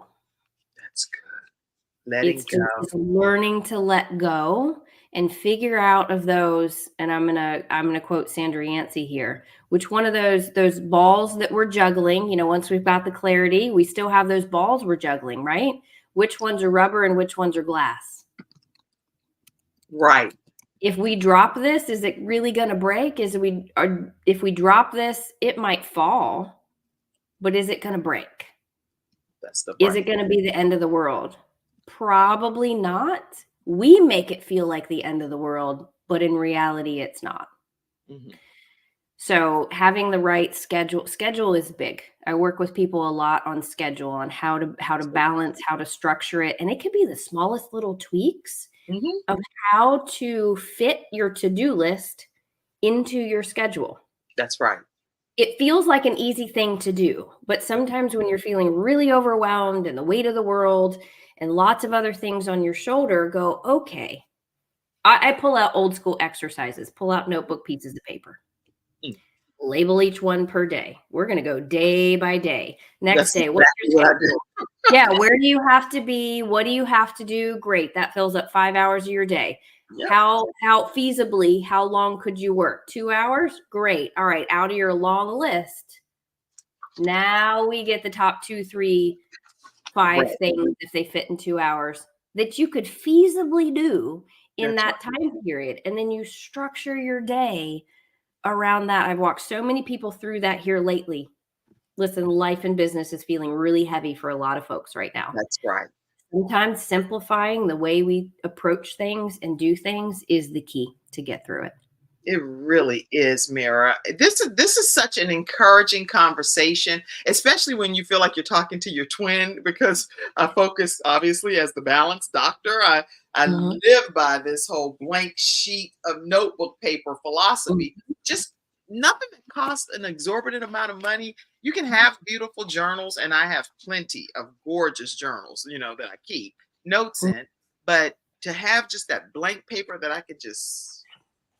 That's good. Letting go. It's learning to let go and figure out of those. And I'm gonna quote Sandra Yancey here. Which one of those balls that we're juggling? Once we've got the clarity, we still have those balls we're juggling, right? Which ones are rubber and which ones are glass? Right. If we drop this, is it really going to break? If we drop this, it might fall, but is it going to break? Is it going to be the end of the world? Probably not. We make it feel like the end of the world, but in reality, it's not. So having the right schedule is big. I work with people a lot on schedule, on how to balance, how to structure it. And it could be the smallest little tweaks of how to fit your to-do list into your schedule. That's right. It feels like an easy thing to do, but sometimes when you're feeling really overwhelmed and the weight of the world and lots of other things on your shoulder, go, okay, I pull out old school exercises, pull out notebook pieces of paper. Label each one per day. We're going to go day by day. Next day, what's your schedule? Yeah, where do you have to be? What do you have to do? Great. That fills up 5 hours of your day. Yep. How feasibly, how long could you work? 2 hours? Great. All right. Out of your long list. Now we get the top 2, 3, 5 things if they fit in 2 hours that you could feasibly do in that time period. And then you structure your day around that. I've walked so many people through that here lately. Listen, life and business is feeling really heavy for a lot of folks right now. That's right. Sometimes simplifying the way we approach things and do things is the key to get through it. It really is, Mara. This is such an encouraging conversation, especially when you feel like you're talking to your twin, because I focus, obviously, as the balanced doctor. I live by this whole blank sheet of notebook paper philosophy. Just nothing that costs an exorbitant amount of money. You can have beautiful journals, and I have plenty of gorgeous journals, that I keep notes in. But to have just that blank paper that I could just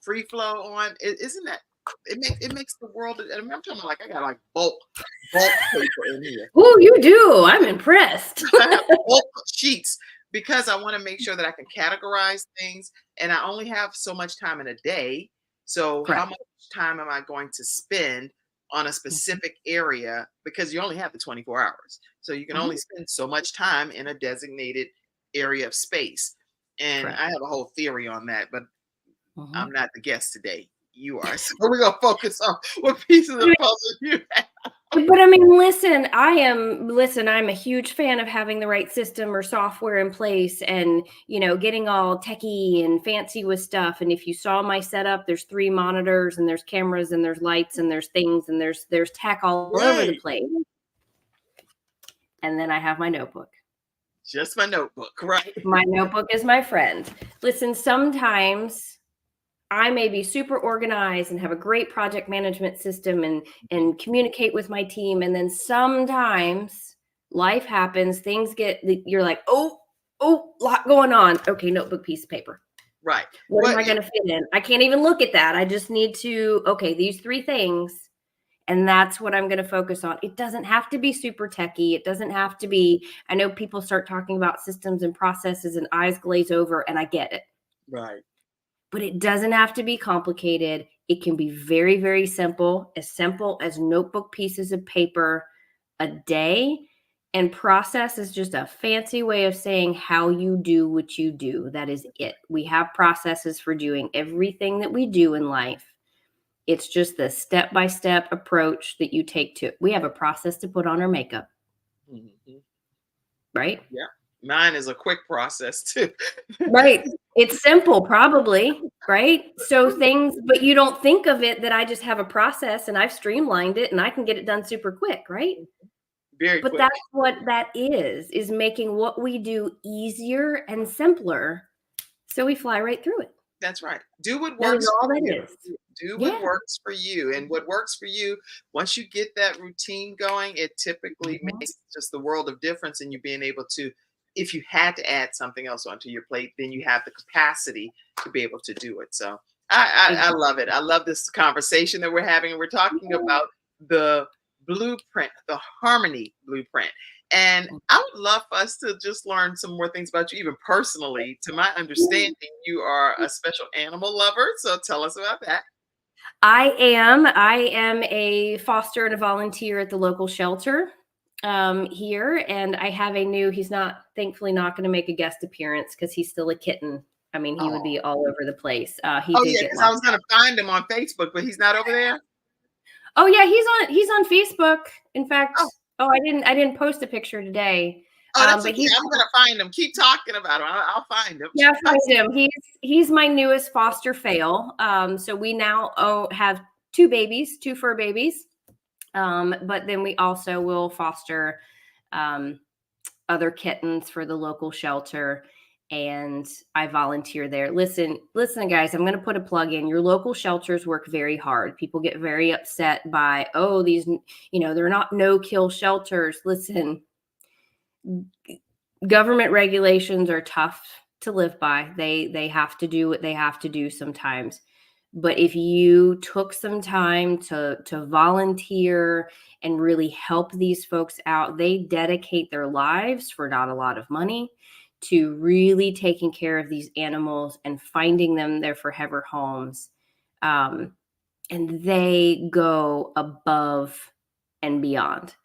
free flow on, isn't that it makes the world. And I'm talking like I got like bulk paper in here. Oh, you do. I'm impressed. I have bulk sheets because I want to make sure that I can categorize things, and I only have so much time in a day. So how much time am I going to spend on a specific area? Because you only have the 24 hours. So you can only spend so much time in a designated area of space. And I have a whole theory on that, but I'm not the guest today. You are. So we're going to focus on what pieces of the puzzle you have. But I mean, listen, I'm a huge fan of having the right system or software in place and, getting all techie and fancy with stuff. And if you saw my setup, there's 3 monitors and there's cameras and there's lights and there's things and there's tech all over the place. And then I have my notebook. Just my notebook, right? My notebook is my friend. Listen, sometimes I may be super organized and have a great project management system and communicate with my team. And then sometimes life happens, things you're like, oh, lot going on. Okay, notebook, piece of paper. Right. What am I going to fit in? I can't even look at that. I just need to, these 3 things. And that's what I'm going to focus on. It doesn't have to be super techie. It doesn't have to be, I know people start talking about systems and processes and eyes glaze over, and I get it. Right. But it doesn't have to be complicated. It can be very, very simple as notebook pieces of paper a day. And process is just a fancy way of saying how you do what you do. That is it. We have processes for doing everything that we do in life. It's just the step-by-step approach that you take to it. We have a process to put on our makeup. Right? Yeah. Mine is a quick process too. Right. It's simple, probably, right? So but you don't think of it that I just have a process and I've streamlined it and I can get it done super quick, right? Very quick. But that's what that is making what we do easier and simpler so we fly right through it. That's right. Do what works. That is all that is. Do what works for you. And what works for you, once you get that routine going, it typically makes just the world of difference in you being able to, if you had to add something else onto your plate, then you have the capacity to be able to do it. So I love it. I love this conversation that we're having. And we're talking about the blueprint, the harmony blueprint. And I would love for us to just learn some more things about you, even personally. To my understanding, you are a special animal lover. So tell us about that. I am a foster and a volunteer at the local shelter here. And I have he's thankfully not going to make a guest appearance because he's still a kitten. I mean, he would be all over the place. Because I was going to find him on Facebook, but he's not over there. Oh yeah, he's on Facebook. In fact, I didn't post a picture today. Oh, that's okay. I'm going to find him. Keep talking about him. I'll find him. Yeah, find him. He's my newest foster fail. So we now have 2 babies, 2 fur babies. But then we also will foster other kittens for the local shelter. And I volunteer there. Listen, guys, I'm going to put a plug in. Your local shelters work very hard. People get very upset by, these, they're not no-kill shelters. Listen, government regulations are tough to live by. They have to do what they have to do sometimes. But if you took some time to volunteer and really help these folks out, they dedicate their lives for not a lot of money to really taking care of these animals and finding them their forever homes. And they go above and beyond.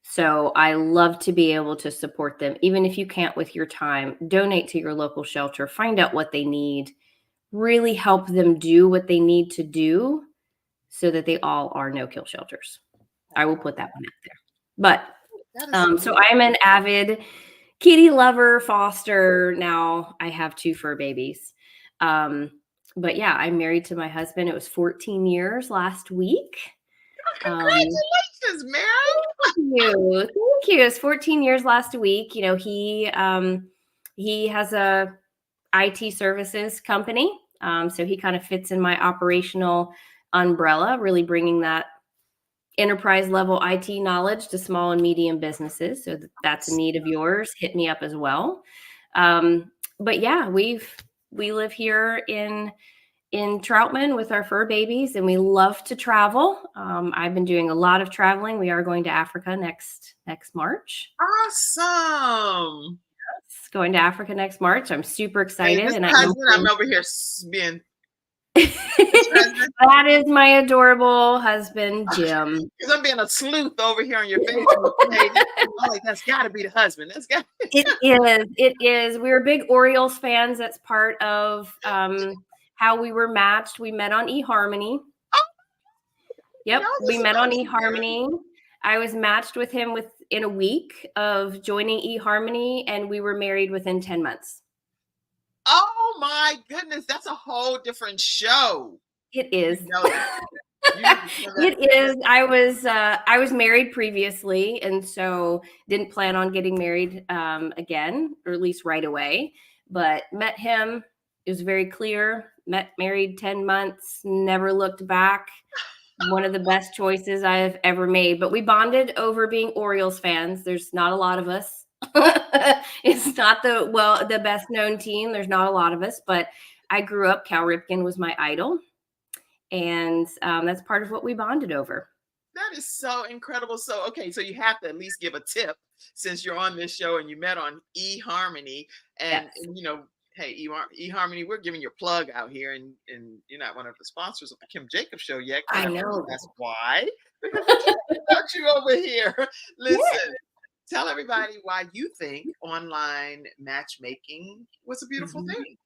So I love to be able to support them, even if you can't with your time. Donate to your local shelter, find out what they need, really help them do what they need to do so that they all are no-kill shelters. I will put that one out there. But so I'm an avid kitty lover, foster. Now I have 2 fur babies. But yeah, I'm married to my husband. It was 14 years last week. Congratulations, Mary. Thank you. Thank you. It's 14 years last week. You know, he has a IT services company. So he kind of fits in my operational umbrella, really bringing that enterprise level IT knowledge to small and medium businesses. So that's a need of yours. Hit me up as well. But yeah, we live here in Troutman with our fur babies, and we love to travel. I've been doing a lot of traveling. We are going to Africa next March. Awesome. Yes, going to Africa next March. I'm super excited. Hey, and I'm over here being. That is my adorable husband, Jim. Because I'm being a sleuth over here on your Facebook page. I'm like, that's got to be the husband. That's got. It is. We were big Orioles fans. That's part of how we were matched. We met on eHarmony. Yep, we met on eHarmony. I was matched with him within a week of joining eHarmony, and we were married within 10 months. Oh my goodness, that's a whole different show. It is. It is. I was married previously, and so didn't plan on getting married again, or at least right away. But met him. It was very clear. Married 10 months, never looked back. One of the best choices I have ever made. But we bonded over being Orioles fans. There's not a lot of us. It's not the best known team. There's not a lot of us, but I grew up, Cal Ripken was my idol. And that's part of what we bonded over. That is so incredible. So, okay, so you have to at least give a tip since you're on this show and you met on eHarmony. And, Yes. and you know, hey, eHarmony, we're giving your plug out here, and you're not one of the sponsors of the Kim Jacobs Show yet. I know. That's why. Got you over here. Listen, tell everybody why you think online matchmaking was a beautiful thing.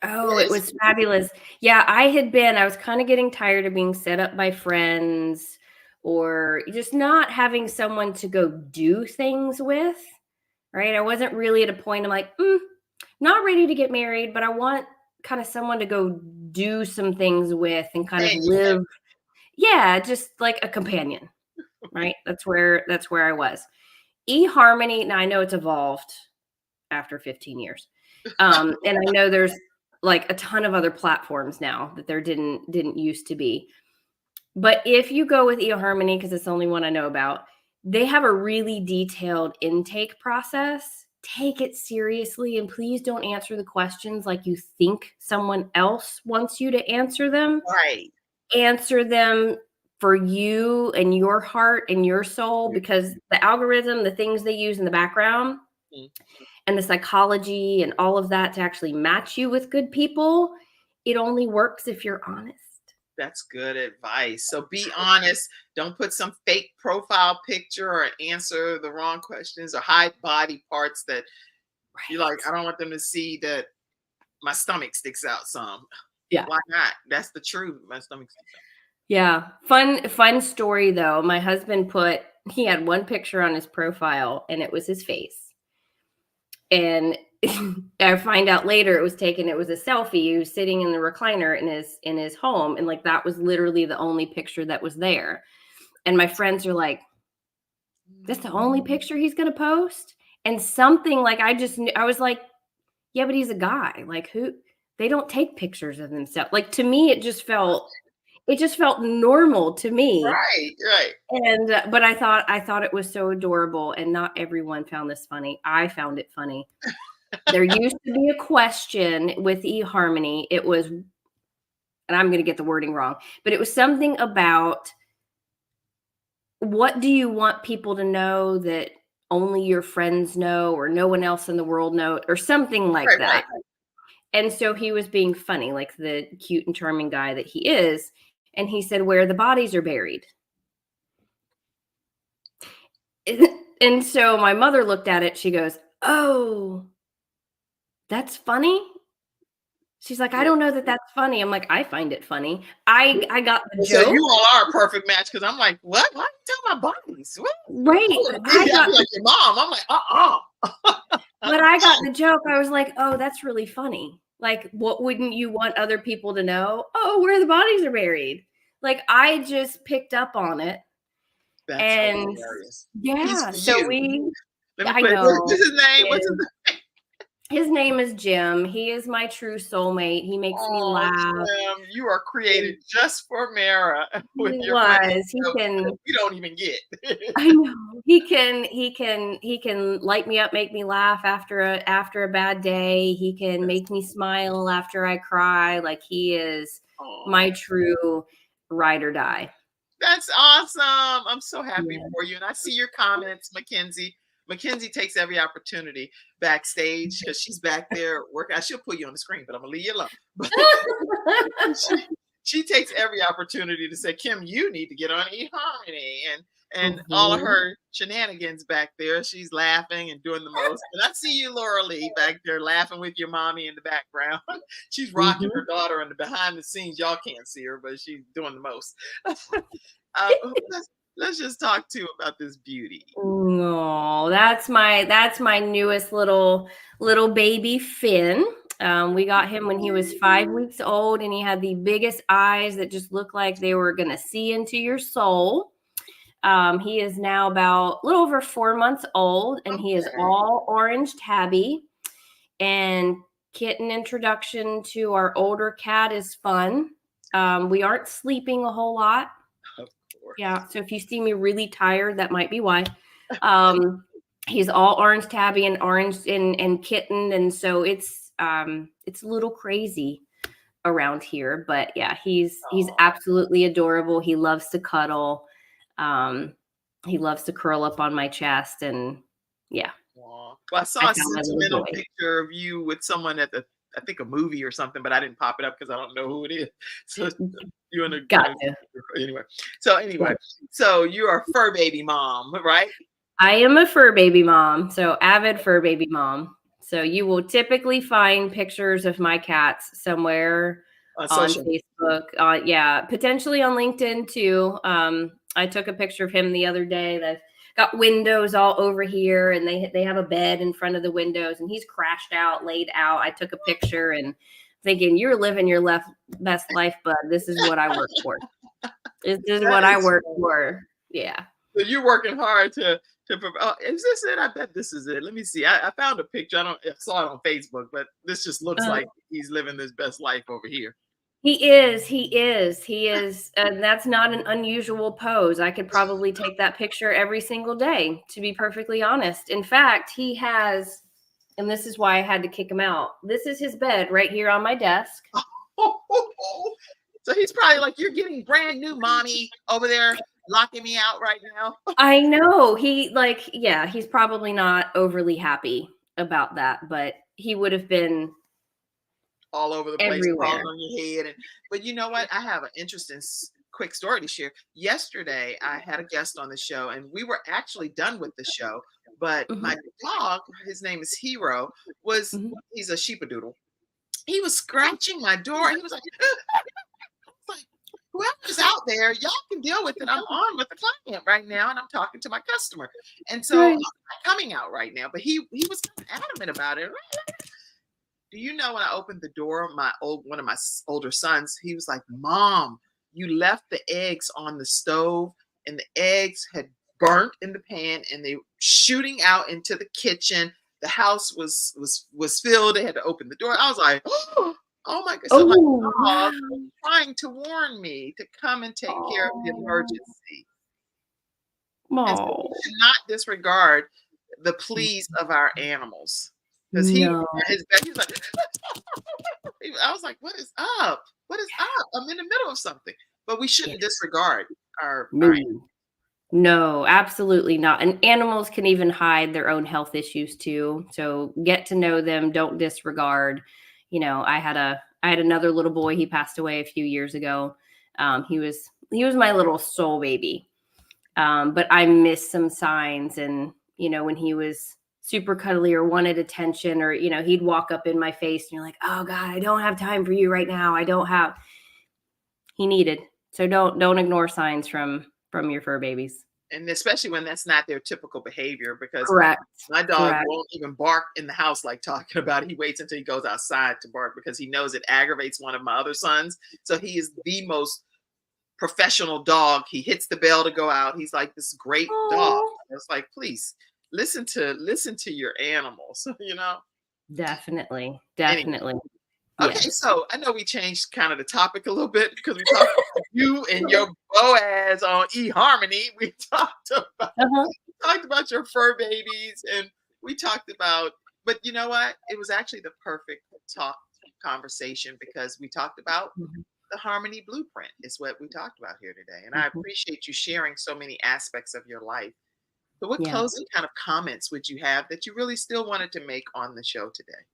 Oh, it was fabulous. Yeah, I was kind of getting tired of being set up by friends or just not having someone to go do things with, right? I wasn't really at a point I'm like, not ready to get married, but I want kind of someone to go do some things with and kind of live. Yeah, just like a companion, right? That's where I was. eHarmony, now I know it's evolved after 15 years. And I know there's like a ton of other platforms now that there didn't used to be. But if you go with eHarmony, because it's the only one I know about, they have a really detailed intake process. Take it seriously, and please don't answer the questions like you think someone else wants you to answer them. Right. Answer them for you and your heart and your soul, because the algorithm, the things they use in the background, and the psychology and all of that to actually match you with good people, it only works if you're honest. That's good advice. So be honest. Don't put some fake profile picture or answer the wrong questions or hide body parts that you're like, I don't want them to see that my stomach sticks out some. Yeah. Why not? That's the truth. My stomach sticks out. Yeah. Fun story though. My husband he had one picture on his profile and it was his face. And I find out later it was a selfie. He was sitting in the recliner in his home. And like, that was literally the only picture that was there. And my friends are like, that's the only picture he's going to post. And something like, I was like, yeah, but he's a guy. Like they don't take pictures of themselves. Like, to me, it just felt normal to me. Right. And, but I thought it was so adorable, and not everyone found this funny. I found it funny. There used to be a question with eHarmony. It was, and I'm going to get the wording wrong, but it was something about, what do you want people to know that only your friends know or no one else in the world know, or something like Right, that. right. And so he was being funny, like the cute and charming guy that he is. And he said, where the bodies are buried. And so my mother looked at it. She goes, oh, that's funny. She's like, I don't know that that's funny. I'm like, I find it funny. I got the So joke. you all are a perfect match, because I'm like, what? Why are you talking about bodies? What? Right. I got like your mom. I'm like, But I got the joke. I was like, oh, that's really funny. Like, what wouldn't you want other people to know? Oh, where the bodies are buried. Like, I just picked up on it. That's and hilarious. yeah, He's so you. I know. What's his name? What's his name? His name is Jim. He is my true soulmate. He makes me laugh. Jim, you are created just for Mara with your He can. We don't even get. I know. He can light me up, make me laugh after a bad day. He can make me smile after I cry. Like, he is my true ride or die. That's awesome. I'm so happy for you. And I see your comments, Mackenzie. Mackenzie takes every opportunity backstage, because she's back there working. She'll put you on the screen, but I'm gonna leave you alone. she takes every opportunity to say, Kim, you need to get on eHarmony, and all of her shenanigans back there. She's laughing and doing the most. And I see you, Laura Lee, back there laughing with your mommy in the background. She's rocking her daughter in the behind the scenes. Y'all can't see her, but she's doing the most. Let's just talk too about this beauty. Oh, that's my newest little baby, Finn. We got him when he was 5 weeks old, and he had the biggest eyes that just looked like they were gonna see into your soul. He is now about a little over 4 months old, and he is all orange tabby. And kitten introduction to our older cat is fun. We aren't sleeping a whole lot. Yeah, so if you see me really tired, that might be why. He's all orange tabby and orange and kitten, and so it's a little crazy around here. But yeah, he's absolutely adorable. He loves to cuddle. He loves to curl up on my chest, and yeah. Well, I saw a sentimental picture of you with someone at I think a movie or something, but I didn't pop it up because I don't know who it is. So you and anyway. So you are a fur baby mom, right? I am a fur baby mom. So avid fur baby mom. So you will typically find pictures of my cats somewhere on Facebook. Yeah, potentially on LinkedIn too. I took a picture of him the other day. They've got windows all over here, and they have a bed in front of the windows, and he's crashed out, laid out. I took a picture and thinking, you're living your best life, bud. This is what I work for. This is what I work for. Yeah. So you're working hard to is this it? I bet this is it. Let me see. I found a picture. I saw it on Facebook, but this just looks like he's living his best life over here. He is. And that's not an unusual pose. I could probably take that picture every single day, to be perfectly honest. In fact, he has, and this is why I had to kick him out. This is his bed right here on my desk. So he's probably like, you're getting brand new, mommy, over there locking me out right now. I know. He's probably not overly happy about that, but he would have been all over the place, everywhere on your head. But you know what? I have an interesting quick story to share. Yesterday, I had a guest on the show, and we were actually done with the show. But my dog, his name is Hero, he's a sheepadoodle. He was scratching my door, and he was like, whoever's out there, y'all can deal with it. I'm on with the client right now, and I'm talking to my customer. And so I'm not coming out right now. But he was kind of adamant about it. Do you know, when I opened the door, one of my older sons, he was like, Mom, you left the eggs on the stove, and the eggs had burnt in the pan, and they were shooting out into the kitchen. The house was filled. They had to open the door. I was like, oh my God. So my dog was trying to warn me to come and take care of the emergency. And so we should not disregard the pleas of our animals. Because No. his back, he was like, I was like, what is up? What is up? I'm in the middle of something. But we shouldn't disregard our No. No, absolutely not. And animals can even hide their own health issues too. So get to know them, don't disregard. I had another little boy, he passed away a few years ago. He was my little soul baby. But I missed some signs, and when he was super cuddly or wanted attention, or he'd walk up in my face and you're like, "Oh God, I don't have time for you right now. I don't have." He needed. So don't ignore signs from your fur babies. And especially when that's not their typical behavior, because Correct. my dog Correct. won't even bark in the house like talking about it. He waits until he goes outside to bark because he knows it aggravates one of my other sons. So he is the most professional dog. He hits the bell to go out. He's like this great dog. Oh, It's like, please listen to your animals, definitely. Anyway, Definitely. okay, Yes. so I know we changed kind of the topic a little bit because we talked about you and your Boaz on eHarmony. We Uh-huh. talked about your fur babies, and we talked about, but you know what? It was actually the perfect conversation, because we talked about Mhm. the Harmony Blueprint is what we talked about here today. And I Mhm. appreciate you sharing so many aspects of your life. So what Yeah. closing kind of comments would you have that you really still wanted to make on the show today?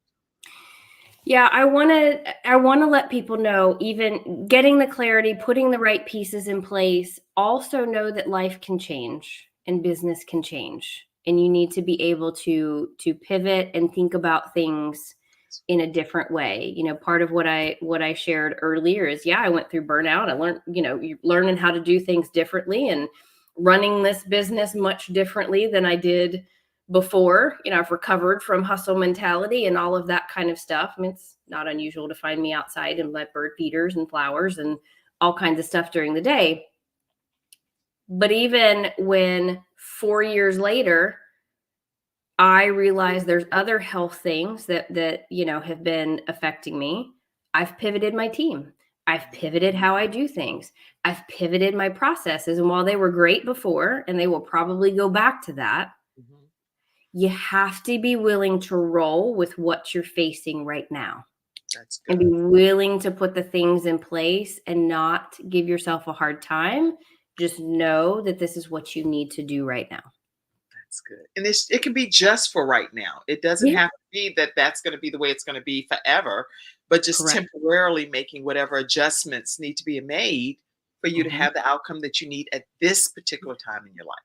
Yeah, I want to let people know, even getting the clarity, putting the right pieces in place, also know that life can change and business can change. And you need to be able to pivot and think about things in a different way. Part of what I shared earlier is, yeah, I went through burnout. I learned, you're learning how to do things differently and running this business much differently than I did before. I've recovered from hustle mentality and all of that kind of stuff. I mean, it's not unusual to find me outside and let bird feeders and flowers and all kinds of stuff during the day. But even when 4 years later, I realize there's other health things that have been affecting me, I've pivoted my team. I've pivoted how I do things. I've pivoted my processes. And while they were great before, and they will probably go back to that, Mhm. you have to be willing to roll with what you're facing right now, That's and be good. willing to put the things in place and not give yourself a hard time. Just know that this is what you need to do right now. That's good. And it can be just for right now. It doesn't Yeah, have to be that that's going to be the way it's going to be forever, but just correct. temporarily making whatever adjustments need to be made for you to Mhm. have the outcome that you need at this particular time in your life.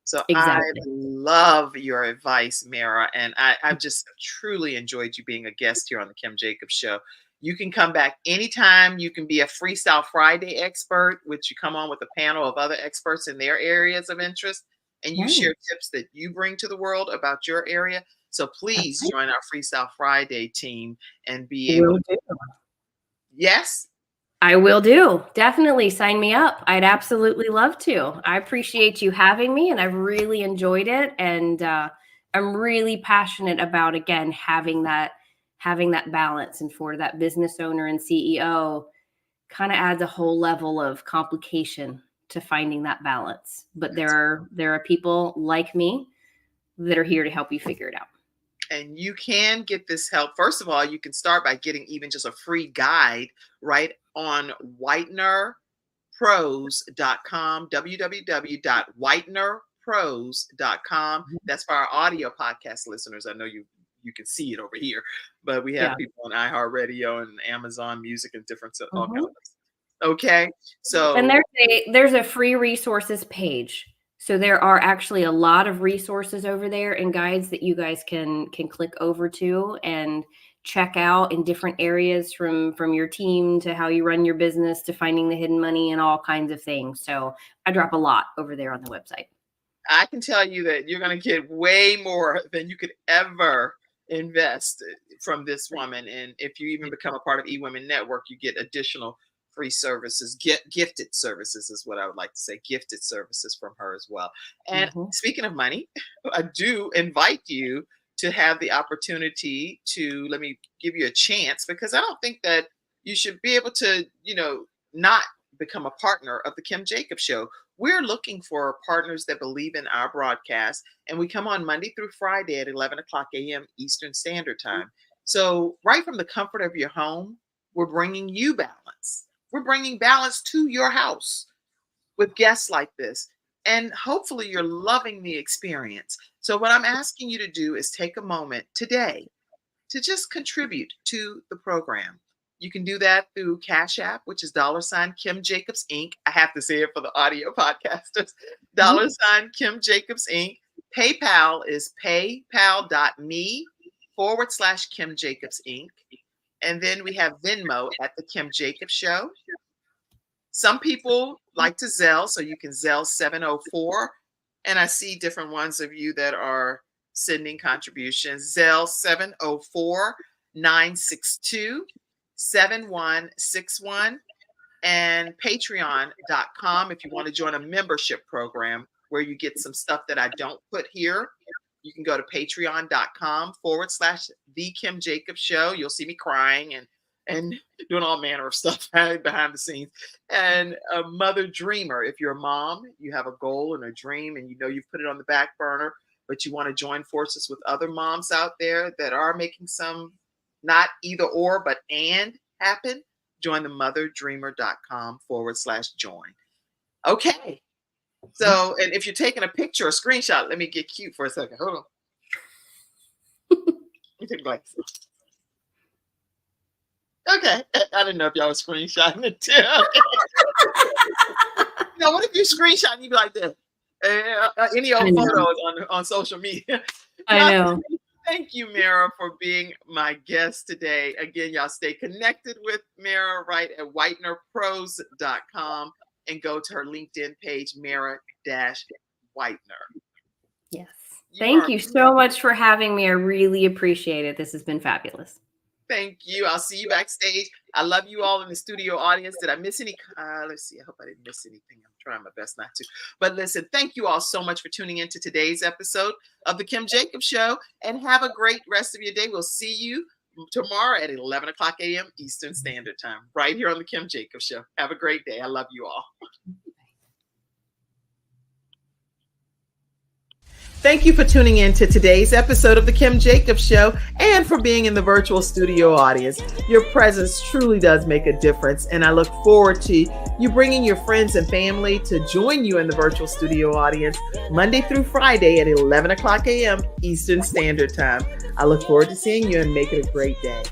So I Exactly. love your advice, Mara, and I've just truly enjoyed you being a guest here on the Kim Jacobs Show. You can come back anytime. You can be a Freestyle Friday expert, which you come on with a panel of other experts in their areas of interest, and you Nice. share tips that you bring to the world about your area. So please Okay. join our Freestyle Friday team and be able Will to. do. Yes. I will do. Definitely sign me up. I'd absolutely love to. I appreciate you having me, and I've really enjoyed it. And I'm really passionate about, again, having that balance. And for that business owner and CEO, kind of adds a whole level of complication to finding that balance. But there That's are people like me that are here to help you figure it out. And you can get this help. First of all, you can start by getting even just a free guide right on whitenerpros.com, www.whitenerpros.com. That's for our audio podcast listeners. I know you can see it over here, but we have Yeah. people on iHeartRadio and Amazon Music and different all kind Mhm. of places. Okay, And so there's a free resources page. So there are actually a lot of resources over there and guides that you guys can click over to and check out in different areas, from your team to how you run your business to finding the hidden money and all kinds of things. So I drop a lot over there on the website. I can tell you that you're going to get way more than you could ever invest from this woman. And if you even become a part of eWomen Network, you get additional free services, gifted services is what I would like to say, gifted services from her as well. And Mhm. speaking of money, I do invite you to have the opportunity to, let me give you a chance, because I don't think that you should be able to, not become a partner of the Kim Jacobs Show. we're looking for partners that believe in our broadcast, and we come on Monday through Friday at 11 o'clock a.m. Eastern Standard Time. So right from the comfort of your home, we're bringing you balance. We're bringing balance to your house with guests like this. And hopefully you're loving the experience. So what I'm asking you to do is take a moment today to just contribute to the program. You can do that through Cash App, which is $Kim Jacobs Inc. I have to say it for the audio podcasters. $Kim Jacobs Inc. PayPal is paypal.me/Kim Jacobs Inc. And then we have Venmo at the Kim Jacobs Show. Some people like to Zelle, so you can Zelle 704. And I see different ones of you that are sending contributions. Zelle 704-962-7161. And patreon.com if you want to join a membership program where you get some stuff that I don't put here. You can go to patreon.com/The Kim Jacobs Show. You'll see me crying and doing all manner of stuff behind the scenes. And a mother dreamer. If you're a mom, you have a goal and a dream, and you know you've put it on the back burner, but you want to join forces with other moms out there that are making some not either or, but and happen, join the motherdreamer.com/join. Okay. So, and if you're taking a picture or screenshot, let me get cute for a second. Hold on. Let me take glasses. Okay. I didn't know if y'all were screenshotting it too. Now, what if you screenshot and you be like this? Any old photos on social media. I know. Thank you, Mara, for being my guest today. Again, y'all stay connected with Mara right at WhitenerPros.com and go to her LinkedIn page, Mara-Whitener. Yes. Thank you so much for having me. I really appreciate it. This has been fabulous. Thank you. I'll see you backstage. I love you all in the studio audience. Did I miss any? Let's see. I hope I didn't miss anything. I'm trying my best not to. But listen, thank you all so much for tuning into today's episode of The Kim Jacobs Show, and have a great rest of your day. We'll see you tomorrow at 11 o'clock a.m. Eastern Standard Time, right here on The Kim Jacobs Show. Have a great day. I love you all. Thank you for tuning in to today's episode of The Kim Jacobs Show and for being in the virtual studio audience. Your presence truly does make a difference, and I look forward to you bringing your friends and family to join you in the virtual studio audience Monday through Friday at 11 o'clock a.m. Eastern Standard Time. I look forward to seeing you and make it a great day.